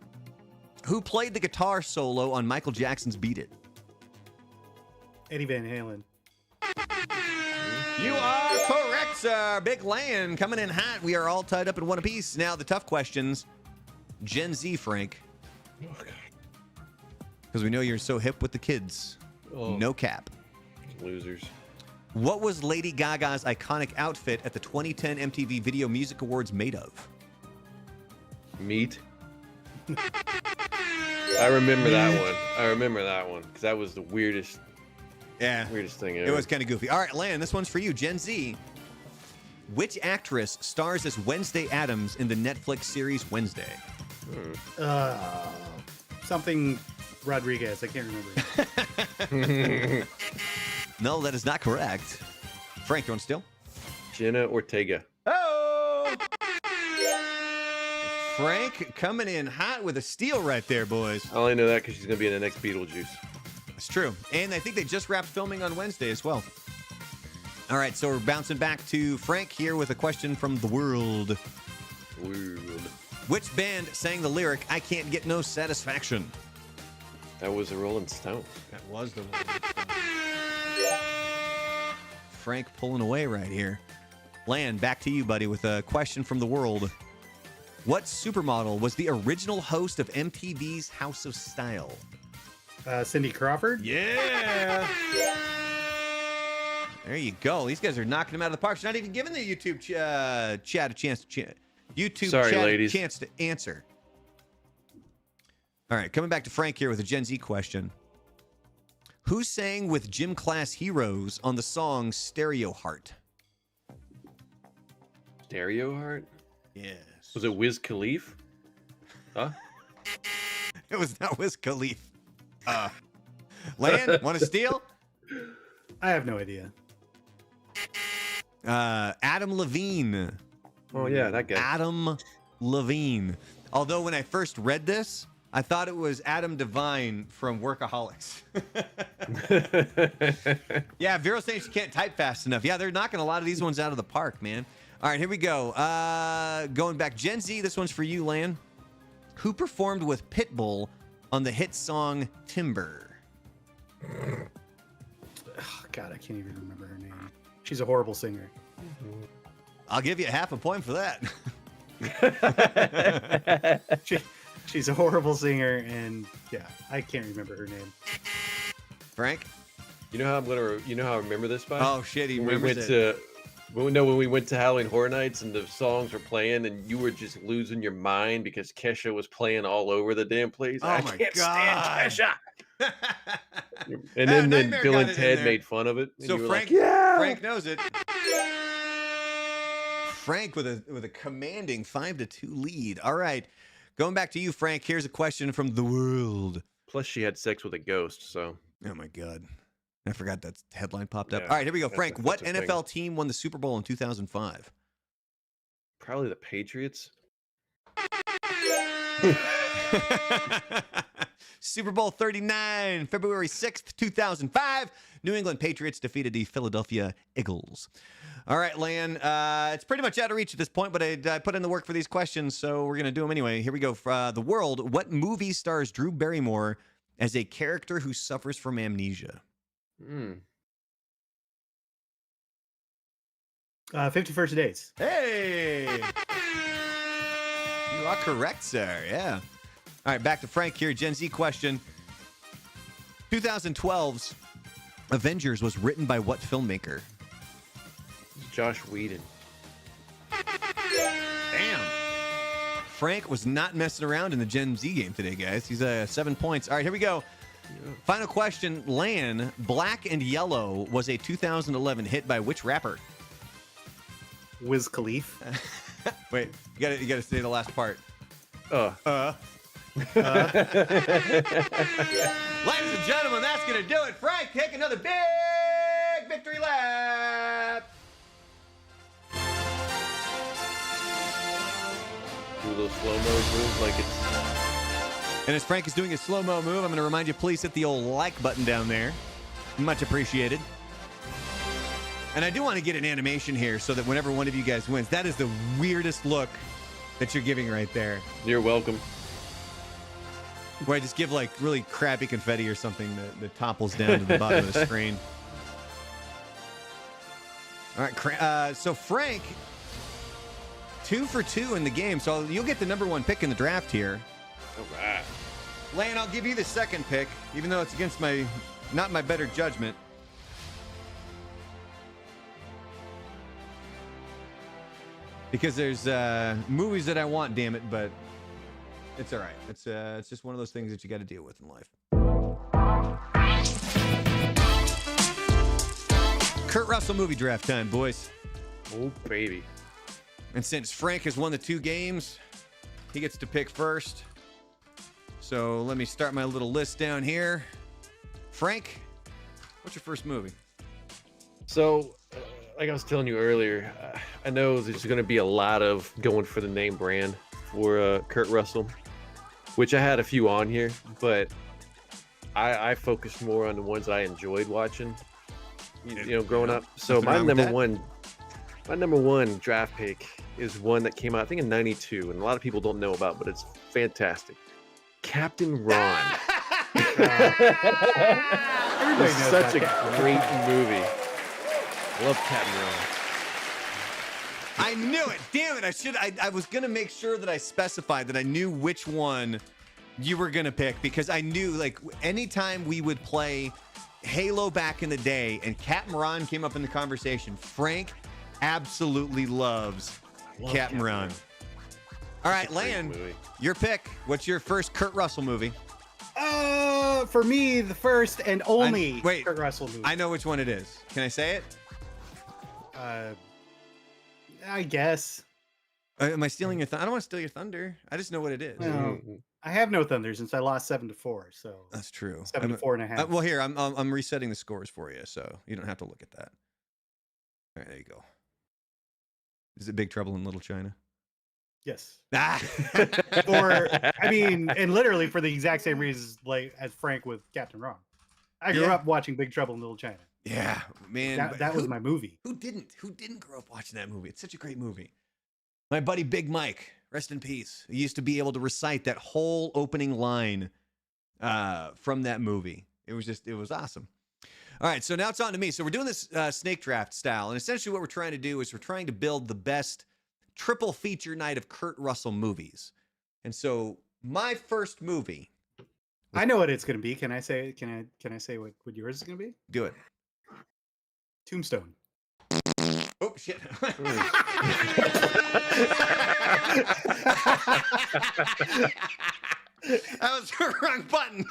S1: Who played the guitar solo on Michael Jackson's Beat It?
S2: Eddie Van Halen.
S1: You are correct, sir. Big Land coming in hot. We are all tied up in one apiece. Now, the tough questions. Gen Z, Frank. Because we know you're so hip with the kids.
S3: Oh.
S1: No cap.
S3: Losers.
S1: What was Lady Gaga's iconic outfit at the 2010 MTV Video Music Awards made of?
S3: Meat. I remember that one because that was the weirdest thing ever.
S1: It was kind of goofy. All right, Lan, this one's for you. Gen Z. Which actress stars as Wednesday Addams in the Netflix series Wednesday?
S2: Something Rodriguez. I can't remember.
S1: No, that is not correct. Frank, you want to steal?
S3: Jenna Ortega.
S1: Oh! Frank coming in hot with a steal right there, boys.
S3: I only know that because she's gonna be in the next Beetlejuice.
S1: It's true. And I think they just wrapped filming on Wednesday as well. All right, so we're bouncing back to Frank here with a question from the world.
S3: Weird.
S1: Which band sang the lyric, "I can't get no satisfaction"?
S3: That was a Rolling Stone.
S1: That was the one. Frank pulling away right here. Lan, back to you, buddy, with a question from the world. What supermodel was the original host of MTV's House of Style?
S2: Cindy Crawford.
S1: Yeah. There you go. These guys are knocking them out of the park. She's not even giving the YouTube chat a chance to
S3: Sorry,
S1: chat
S3: ladies.
S1: a chance to answer. All right, coming back to Frank here with a Gen Z question. Who sang with Gym Class Heroes on the song Stereo Heart?
S3: Stereo Heart?
S1: Yes.
S3: Was it Wiz Khalifa? Huh?
S1: It was not Wiz Khalifa. Lan, want to steal?
S2: I have no idea.
S1: Adam Levine.
S3: Oh yeah, that guy.
S1: Adam Levine. Although when I first read this, I thought it was Adam Devine from Workaholics. Yeah, Vero saying she can't type fast enough. Yeah, they're knocking a lot of these ones out of the park, man. All right, here we go. Going back, Gen Z, this one's for you, Lan. Who performed with Pitbull on the hit song Timber?
S2: Oh, God, I can't even remember her name. She's a horrible singer.
S1: I'll give you half a point for that.
S2: She's a horrible singer, and yeah, I can't remember her name.
S1: Frank?
S3: You know how I remember this by?
S1: Oh, shit, he
S3: when we
S1: remembers
S3: went
S1: it.
S3: when we went to Halloween Horror Nights and the songs were playing and you were just losing your mind because Kesha was playing all over the damn place.
S1: Oh
S3: I
S1: my
S3: can't
S1: God.
S3: stand Kesha. And then
S1: Nightmare
S3: Bill
S1: got
S3: and
S1: it in
S3: Ted
S1: there.
S3: made fun of it. And
S1: So
S3: you were
S1: Frank,
S3: like, yeah.
S1: Frank knows it. Frank with a commanding 5-2 lead. All right, going back to you, Frank. Here's a question from the world.
S3: Plus, she had sex with a ghost, so.
S1: Oh my God, I forgot that headline popped up.
S3: Yeah,
S1: All right, here we go,
S3: that's
S1: Frank.
S3: a-
S1: What
S3: that's a thing.
S1: NFL team won the Super Bowl in 2005?
S3: Probably the Patriots.
S1: Super Bowl 39, February 6th, 2005. New England Patriots defeated the Philadelphia Eagles. All right, Lan, it's pretty much out of reach at this point, but I put in the work for these questions, so we're going to do them anyway. Here we go. The world, what movie stars Drew Barrymore as a character who suffers from amnesia?
S2: 50 First Dates.
S1: Hey! You are correct, sir. Yeah. All right, back to Frank here. Gen Z question. 2012's Avengers was written by what filmmaker?
S3: Josh Whedon.
S1: Damn. Frank was not messing around in the Gen Z game today, guys. He's 7 points. All right, here we go. Final question. Lan, Black and Yellow was a 2011 hit by which rapper?
S2: Wiz Khalifa.
S1: Wait, you gotta say the last part. Ladies and gentlemen, that's gonna do it. Frank, take another big victory lap.
S3: Do a little slow-mo move like it's...
S1: And as Frank is doing a slow-mo move, I'm gonna remind you, please hit the old like button down there. Much appreciated. And I do want to get an animation here so that whenever one of you guys wins, that is the weirdest look that you're giving right there.
S3: You're welcome.
S1: Where I just give like really crappy confetti or something that topples down to the bottom of the screen. All right, so Frank, 2 for 2 in the game, so you'll get the number 1 pick in the draft here.
S3: All right.
S1: Lane, I'll give you the second pick, even though it's against not my better judgment. Because there's movies that I want, damn it, but it's all right. It's just one of those things that you got to deal with in life. Kurt Russell movie draft time, boys.
S3: Oh, baby.
S1: And since Frank has won the 2 games, he gets to pick first. So let me start my little list down here. Frank, what's your first movie?
S3: So, like I was telling you earlier, I know there's going to be a lot of going for the name brand for Kurt Russell, which I had a few on here, but I focused more on the ones I enjoyed watching, you know, growing up. So my number one draft pick is one that came out, I think, in '92, and a lot of people don't know about, but it's fantastic. Captain Ron.
S2: Everybody
S3: It's
S2: knows
S3: such a
S2: about
S3: great movie. I love Captain Ron.
S1: I knew it. Damn it. I was going to make sure that I specified that I knew which one you were going to pick, because I knew, like, anytime we would play Halo back in the day and Captain Ron came up in the conversation, Frank absolutely loves Captain Ron. All right, Lan, your pick. What's your first Kurt Russell movie?
S2: For me, the first and only
S1: wait.
S2: Kurt Russell movie.
S1: I know which one it is. Can I say it?
S2: I guess.
S1: Am I stealing your thunder? I don't want to steal your thunder. I just know what it is.
S2: No, I have no thunder since I lost 7-4. So
S1: That's true.
S2: 7 to 4.5.
S1: Well, here, I'm resetting the scores for you, so you don't have to look at that. All right, there you go. Is it Big Trouble in Little China?
S2: Yes.
S1: Ah!
S2: Or I mean, and literally for the exact same reasons, like as Frank with Captain Ron. I grew up watching Big Trouble in Little China.
S1: Yeah, man.
S2: That was my movie.
S1: Who didn't grow up watching that movie? It's such a great movie. My buddy Big Mike, rest in peace. He used to be able to recite that whole opening line from that movie. It was awesome. All right, so now it's on to me. So we're doing this snake draft style, and essentially what we're trying to do is we're trying to build the best triple feature night of Kurt Russell movies. And so my first movie.
S2: I know what it's going to be. Can I say? Can I say what yours is going to be?
S1: Do it.
S2: Tombstone.
S1: Oh shit. That was the wrong button.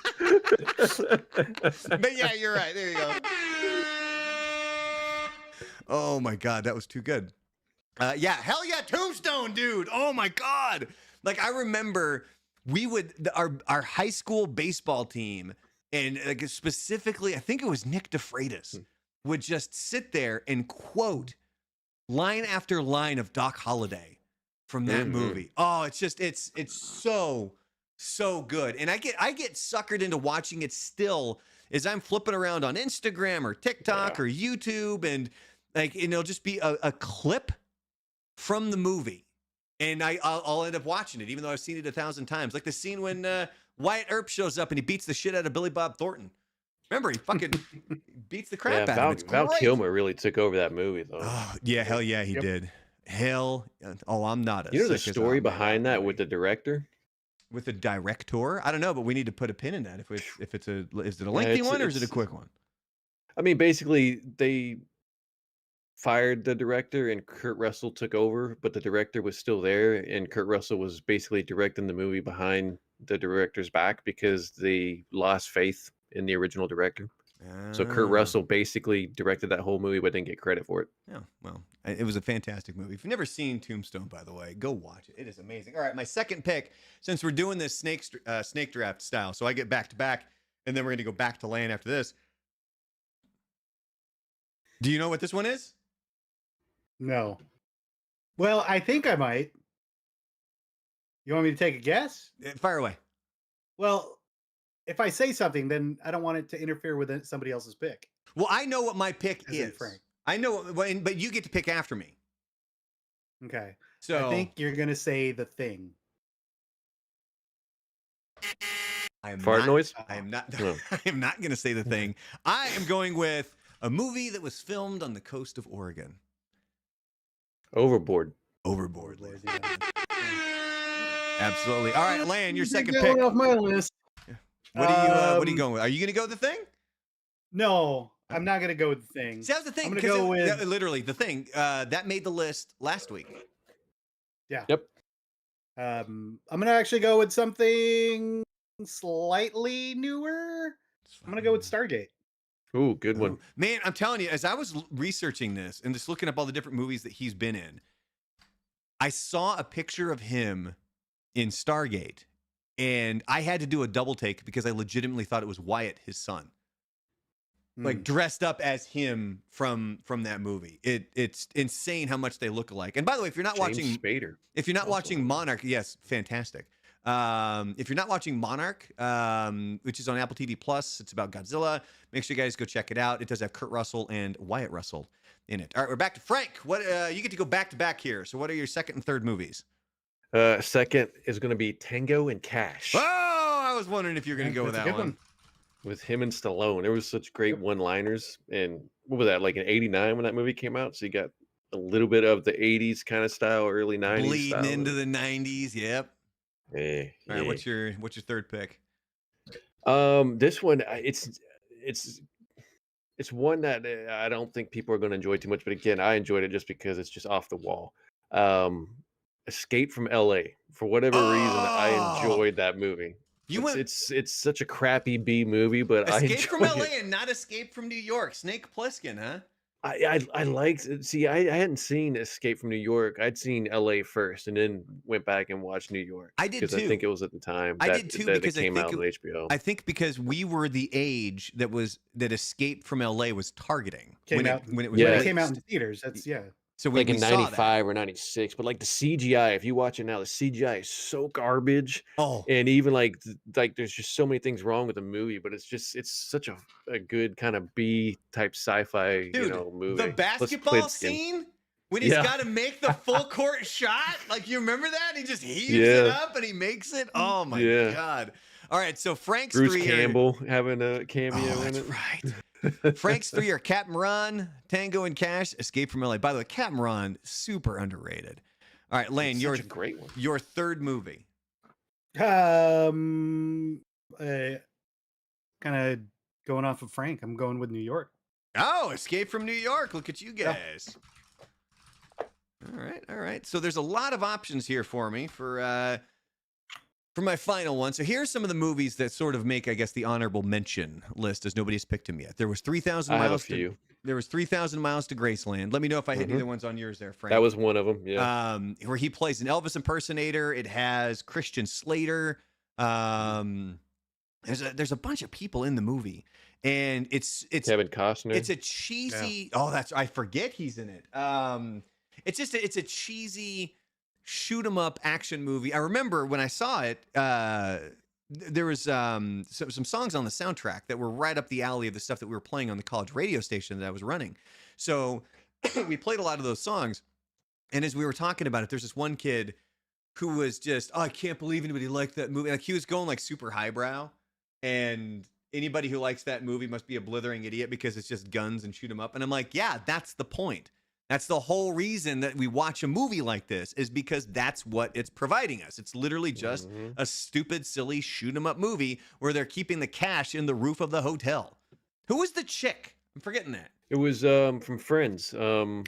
S1: But yeah, you're right. There you go. Oh my God, that was too good. Yeah, hell yeah, Tombstone, dude. Oh my God. Like I remember we would our high school baseball team, and like specifically, I think it was Nick DeFreitas, would just sit there and quote line after line of Doc Holliday from that movie. Oh, it's just it's so good. And I get suckered into watching it still as I'm flipping around on Instagram or TikTok or YouTube, and like it'll just be a clip from the movie, and I'll end up watching it even though I've seen it 1,000 times. Like the scene when Wyatt Earp shows up and he beats the shit out of Billy Bob Thornton. Remember, he fucking beats the crap out of him. It's
S3: Val
S1: great.
S3: Kilmer really took over that movie, though.
S1: Oh, yeah, hell yeah, he did. Hell, oh, I'm not a.
S3: You know the
S1: sick as
S3: story
S1: I'm
S3: behind
S1: not
S3: that with the director?
S1: with the director? I don't know, but we need to put a pin in that. If it's is it a lengthy one or is it a quick one?
S3: I mean, basically, they fired the director and Kurt Russell took over, but the director was still there, and Kurt Russell was basically directing the movie behind the director's back because they lost faith in the original director. So Kurt Russell basically directed that whole movie, but didn't get credit for it.
S1: Yeah, well, it was a fantastic movie. If you've never seen Tombstone, by the way, go watch it. It is amazing. All right, my second pick, since we're doing this snake draft style, so I get back to back, and then we're going to go back to land after this. Do you know what this one is?
S2: No. Well, I think I might. You want me to take a guess?
S1: Fire away.
S2: Well, if I say something, then I don't want it to interfere with somebody else's pick.
S1: Well, I know what my pick
S2: As in
S1: is.
S2: Frank.
S1: I know, but you get to pick after me.
S2: Okay.
S1: So
S2: I think you're going to say The Thing.
S1: I am
S3: Fart
S1: not,
S3: noise?
S1: I am not.
S3: No.
S1: I am not going to say The Thing. I am going with a movie that was filmed on the coast of Oregon.
S3: Overboard.
S1: Overboard.
S2: Lord,
S1: ladies.
S2: yeah.
S1: Absolutely. All right, Lan, your second
S2: Going
S1: pick.
S2: off my list.
S1: What are you going with? Are you going to go with The Thing?
S2: No, I'm not going to go with The Thing.
S1: See, that's the thing.
S2: I'm gonna
S1: 'cause
S2: go with-
S1: literally The Thing. That made the list last week.
S2: Yeah.
S3: Yep.
S2: I'm going to actually go with something slightly newer. I'm going to go with Stargate.
S3: Ooh, good one.
S1: Ooh. Man, I'm telling you, as I was researching this and just looking up all the different movies that he's been in, I saw a picture of him in Stargate, and I had to do a double take because I legitimately thought it was Wyatt, his son, like dressed up as him from that movie. It's insane how much they look alike. And by the way, if you're not
S3: James
S1: watching
S3: Spader.
S1: If you're not
S3: Also.
S1: watching Monarch, yes, fantastic. If you're not watching Monarch, which is on Apple TV Plus, it's about Godzilla. Make sure you guys go check it out. It does have Kurt Russell and Wyatt Russell in it. All right, we're back to Frank. What you get to go back to back here. So, what are your second and third movies?
S3: Second is going to be Tango and Cash
S1: Oh, I was wondering if you're going to go with
S2: That's a
S1: that
S2: good
S1: one.
S3: with him and Stallone. There was such great one-liners, and what was that, like in '89 when that movie came out? So you got a little bit of the '80s kind of style, early '90s
S1: Bleeding
S3: style.
S1: into the '90s. Yep.
S3: Yeah,
S1: All right,
S3: yeah.
S1: what's your third pick?
S3: This one, it's one that I don't think people are going to enjoy too much, but again, I enjoyed it just because it's just off the wall. Escape from LA. For whatever reason, I
S1: Oh!
S3: enjoyed that movie.
S1: You
S3: It's such a crappy B movie, but I
S1: Escape from
S3: enjoyed
S1: LA
S3: it.
S1: and not Escape from New York. Snake Plissken, huh?
S3: I liked. See, I hadn't seen Escape from New York. I'd seen LA first, and then went back and watched New York.
S1: I did
S3: because I
S1: too.
S3: think it was at the time.
S1: I
S3: that,
S1: did too,
S3: that it
S1: because I
S3: came
S1: think
S3: out on HBO.
S1: I think because we were the age that Escape from LA was targeting
S2: Came
S1: when
S2: out
S1: it was
S3: Yeah.
S2: when it came out in
S1: released.
S2: theaters. That's
S1: So we,
S3: Like in
S1: we saw that.
S3: '95 or '96, but like the CGI, if you watch it now, the CGI is so garbage,
S1: Oh,
S3: and even like there's just so many things wrong with the movie. But it's such a good kind of B type sci-fi
S1: dude,
S3: movie.
S1: the
S3: Plus
S1: basketball
S3: Plissken.
S1: scene when he's
S3: Yeah.
S1: got to make the full court shot. Like you remember that? He just heaves it
S3: Yeah.
S1: up and he makes it. Oh my
S3: Yeah.
S1: god! All right, so Frank's
S3: Bruce
S1: three.
S3: Campbell having a cameo
S1: Oh,
S3: in
S1: that's
S3: it.
S1: right. Frank's three are Captain Ron, Tango and Cash, Escape from LA. By the way, Captain Ron, super underrated. All right, Lane,
S3: It's
S1: your
S3: such a great one.
S1: your third movie.
S2: kind of going off of Frank. I'm going with New York.
S1: Oh, Escape from New York. Look at you
S2: Yeah.
S1: guys. All right, all right. So there's a lot of options here for me for For my final one, so here's some of the movies that sort of make, I guess, the honorable mention list, as nobody's picked them yet. There was 3,000
S3: I have a
S1: miles.
S3: few.
S1: There was 3,000 miles to Graceland. Let me know if I hit
S3: Mhm.
S1: either ones on yours there, Frank.
S3: That was one of them. Yeah.
S1: Where he plays an Elvis impersonator. It has Christian Slater. There's a bunch of people in the movie, and it's
S3: Kevin Costner.
S1: it's a cheesy. Oh, I forget he's in it. It's a cheesy shoot 'em up action movie. I remember when I saw it. There was some songs on the soundtrack that were right up the alley of the stuff that we were playing on the college radio station that I was running. So we played a lot of those songs. And as we were talking about it, there's this one kid who was just, oh, I can't believe anybody liked that movie. Like he was going like super highbrow. And anybody who likes that movie must be a blithering idiot because it's just guns and shoot 'em up. And I'm like, yeah, that's the point. That's the whole reason that we watch a movie like this, is because that's what it's providing us. It's literally just a stupid, silly shoot 'em up movie where they're keeping the cash in the roof of the hotel. Who was the chick? I'm forgetting that.
S3: It was from Friends.
S1: Courtney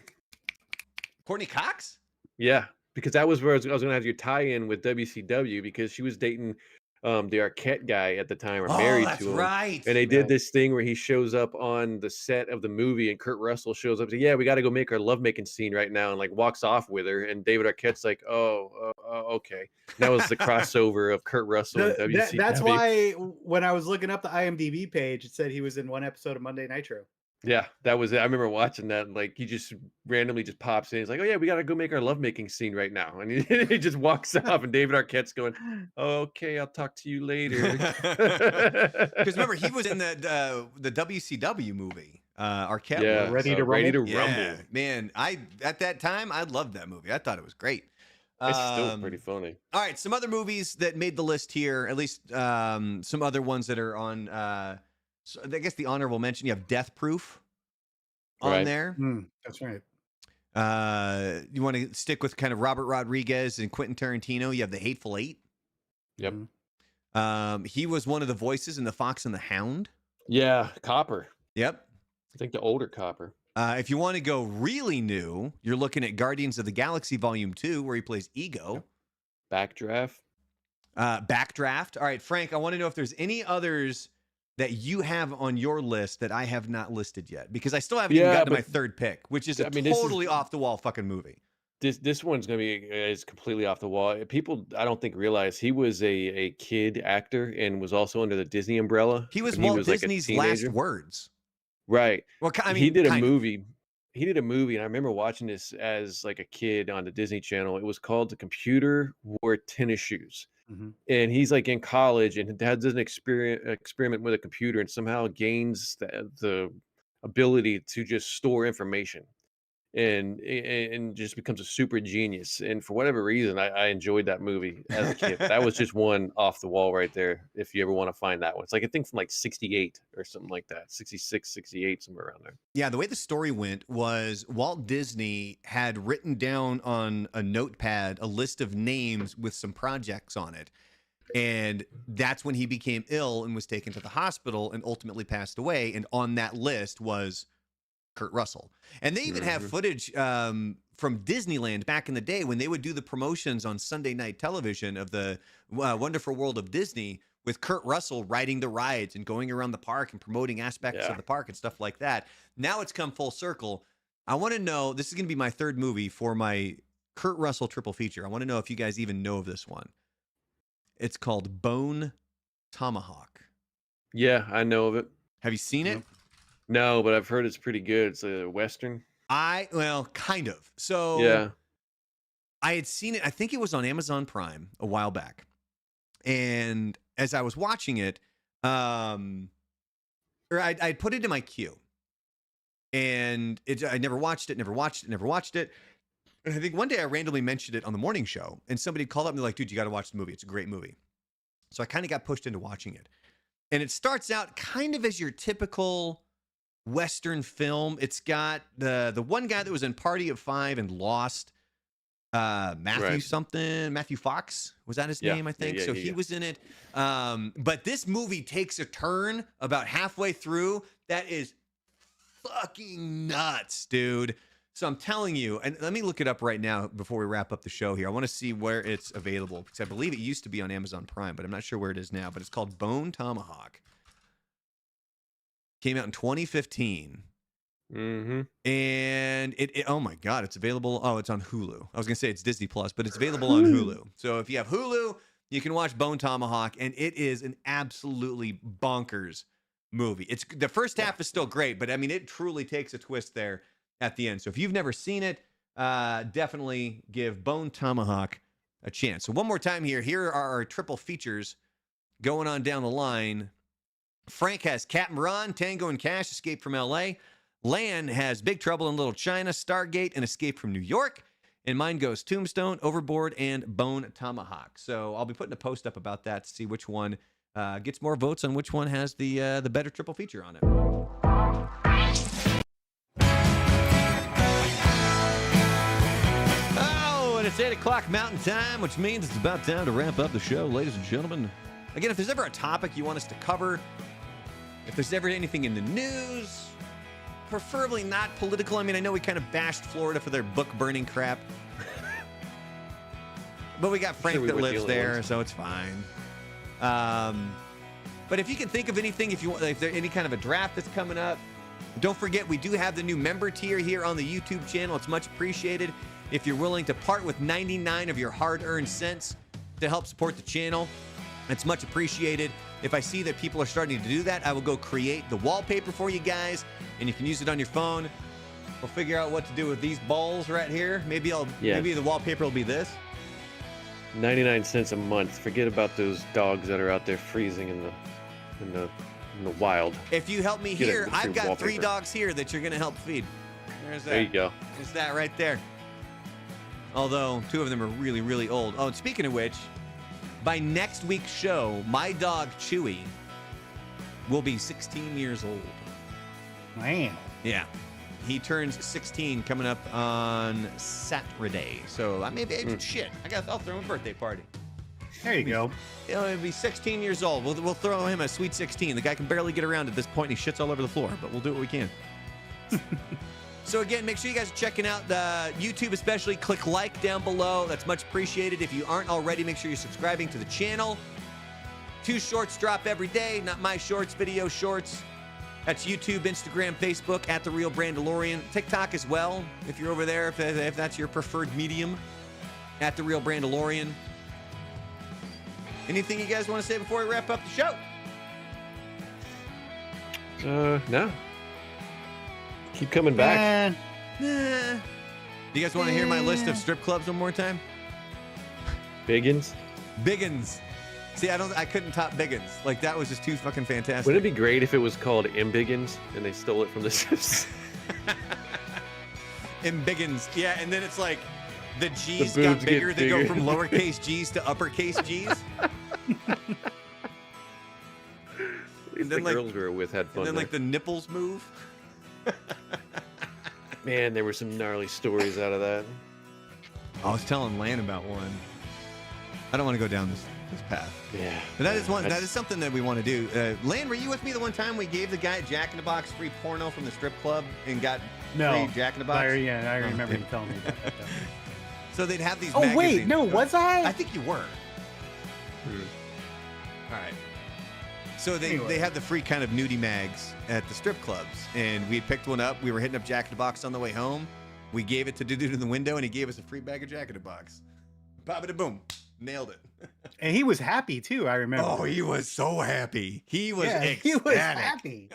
S1: Cox?
S3: Yeah, because that was where I was going to have your tie-in with WCW, because she was dating the Arquette guy at the time, or married
S1: that's
S3: to him.
S1: right.
S3: And they did this thing where he shows up on the set of the movie, and Kurt Russell shows up. Yeah, we got to go make our lovemaking scene right now, and like walks off with her. And David Arquette's like, okay. That was the crossover of Kurt Russell and WCW.
S2: That's why when I was looking up the IMDb page, it said he was in one episode of Monday Nitro.
S3: Yeah, that was it. I remember watching that, and like he just randomly just pops in. He's like, "Oh yeah, we gotta go make our lovemaking scene right now," and he just walks off. And David Arquette's going, "Okay, I'll talk to you later."
S1: Because remember, he was in the WCW movie. Arquette.
S3: Yeah,
S1: was.
S2: Ready to
S3: Ready to
S2: Rumble?
S1: Yeah,
S3: Rumble.
S1: man. At that time, I loved that movie. I thought it was great.
S3: It's still pretty funny.
S1: All right, some other movies that made the list here, at least some other ones that are on. So I guess the honorable mention. You have Death Proof on
S3: Right.
S1: there.
S2: That's right.
S1: You want to stick with kind of Robert Rodriguez and Quentin Tarantino. You have The Hateful Eight.
S3: Yep.
S1: He was one of the voices in The Fox and the Hound.
S3: Yeah, Copper.
S1: Yep.
S3: I think the older Copper.
S1: If you want to go really new, you're looking at Guardians of the Galaxy Volume 2, where he plays Ego.
S3: Backdraft.
S1: Backdraft. All right, Frank, I want to know if there's any others that you have on your list that I have not listed yet, because I still haven't even gotten to my third pick, which is a
S3: this is-
S1: totally off the wall fucking movie.
S3: This one's gonna be is completely off the wall. People, I don't think, realize he was a kid actor and was also under the Disney umbrella.
S1: He was
S3: when
S1: Walt
S3: like, a
S1: Disney's last
S3: teenager.
S1: words.
S3: Right.
S1: Well, I mean,
S3: He did a
S1: kind of.
S3: movie. He did a movie, and I remember watching this as like a kid on the Disney Channel. It was called The Computer Wore Tennis Shoes. And he's like in college and does an experiment with a computer, and somehow gains the ability to just store information, and just becomes a super genius. And for whatever reason, I enjoyed that movie as a kid. That was just one off the wall right there. If you ever want to find that one, it's like, I think from like 68 or something like that, 66, 68, somewhere around there.
S1: Yeah, the way the story went was Walt Disney had written down on a notepad a list of names with some projects on it. And that's when he became ill and was taken to the hospital and ultimately passed away. And on that list was Kurt Russell. And they even have footage from Disneyland back in the day when they would do the promotions on Sunday night television of the Wonderful World of Disney, with Kurt Russell riding the rides and going around the park and promoting aspects of the park and stuff like that. Now it's come full circle. I want to know, this is going to be my third movie for my Kurt Russell triple feature. I want to know if you guys even know of this one. It's called Bone Tomahawk.
S3: Yeah, I know of it.
S1: Have you seen it?
S3: No, but I've heard it's pretty good. It's a Western.
S1: Well, kind of. So
S3: Yeah.
S1: I had seen it. I think it was on Amazon Prime a while back. And as I was watching it, or I'd put it in my queue. And I never watched it. And I think one day I randomly mentioned it on the morning show, and somebody called up and they're like, dude, you got to watch the movie. It's a great movie. So I kind of got pushed into watching it. And it starts out kind of as your typical Western film. It's got the one guy that was in Party of Five and Lost, Matthew Fox. Was that his name? I think. So he was in it. But this movie takes a turn about halfway through that is fucking nuts, dude. So I'm telling you, and let me look it up right now before we wrap up the show here. I want to see where it's available because I believe it used to be on Amazon Prime, but I'm not sure where it is now. But it's called Bone Tomahawk. Came out in 2015.
S3: Mm-hmm.
S1: And it oh my God, it's available. Oh, it's on Hulu. I was going to say it's Disney Plus, but it's available on Hulu. So if you have Hulu, you can watch Bone Tomahawk, and it is an absolutely bonkers movie. It's the first half is still great, but I mean, it truly takes a twist there at the end. So if you've never seen it, definitely give Bone Tomahawk a chance. So one more time here. Here are our triple features going on down the line. Frank has Captain Ron, Tango and Cash, Escape from L.A. Lan has Big Trouble in Little China, Stargate, and Escape from New York. And mine goes Tombstone, Overboard, and Bone Tomahawk. So I'll be putting a post up about that to see which one gets more votes on which one has the better triple feature on it. Oh, and it's 8 o'clock Mountain Time, which means it's about time to wrap up the show, ladies and gentlemen. Again, if there's ever a topic you want us to cover, if there's ever anything in the news, preferably not political. I mean, I know we kind of bashed Florida for their book burning crap. But we got Frank that lives there, so it's fine. But if you can think of anything, if there's any kind of a draft that's coming up, don't forget we do have the new member tier here on the YouTube channel. It's much appreciated. If you're willing to part with 99 of your hard-earned cents to help support the channel, it's much appreciated. If I see that people are starting to do that, I will go create the wallpaper for you guys, and you can use it on your phone. We'll figure out what to do with these balls right here. Maybe maybe the wallpaper will be this.
S3: 99 cents a month. Forget about those dogs that are out there freezing in the wild.
S1: If you help me here, I've got 3 dogs here that you're going to help feed. There's that.
S3: There you go.
S1: There's that right there. Although 2 of them are really, really old. Oh, and speaking of which, by next week's show, my dog Chewy will be 16 years old.
S2: Man.
S1: Yeah. He turns 16 coming up on Saturday. So I may be shit. I'll throw him a birthday party.
S2: There you go.
S1: He'll be 16 years old. We'll throw him a sweet 16. The guy can barely get around at this point. And he shits all over the floor, but we'll do what we can. So again, make sure you guys are checking out the YouTube, especially. Click like down below. That's much appreciated. If you aren't already, make sure you're subscribing to the channel. 2 shorts drop every day. Not my shorts, video shorts. That's YouTube, Instagram, Facebook, at The Real Brandalorian. TikTok as well, if you're over there, if that's your preferred medium, at The Real Brandalorian. Anything you guys want to say before we wrap up the
S3: show? No. Keep coming back.
S1: Nah. You guys want to hear my list of strip clubs one more time?
S3: Biggins.
S1: See, I couldn't top Biggins. Like, that was just too fucking fantastic.
S3: Wouldn't it be great if it was called Mbiggins and they stole it from the Simpsons?
S1: Mbiggins. Yeah, and then it's like the G's got bigger. They go from lowercase G's to uppercase G's.
S3: And then the girls we were with had fun.
S1: And then, like, the nipples move.
S3: Man, there were some gnarly stories out of that.
S1: I was telling Lan about one. I don't want to go down this path.
S3: Yeah.
S1: But that is something that we want to do. Lan, were you with me the one time we gave the guy at Jack in the Box free porno from the strip club and got free Jack in the Box?
S2: I remember you telling me about that.
S1: So they'd have these
S2: magazines. Wait, no, was I?
S1: I think you were. All right. So they had the free kind of nudie mags at the strip clubs, and we had picked one up. We were hitting up Jack in the Box on the way home. We gave it to the dude in the window, and he gave us a free bag of Jack in the Box. Pop-a-da-boom. Nailed it.
S2: And he was happy, too, I remember.
S1: Oh, he was so happy. He was ecstatic.
S2: He was happy.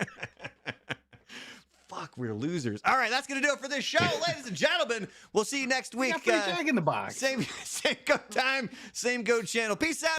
S1: Fuck, we're losers. All right, that's going to do it for this show, ladies and gentlemen. We'll see you next week.
S2: Jack in the Box.
S1: Same go time, same go channel. Peace out.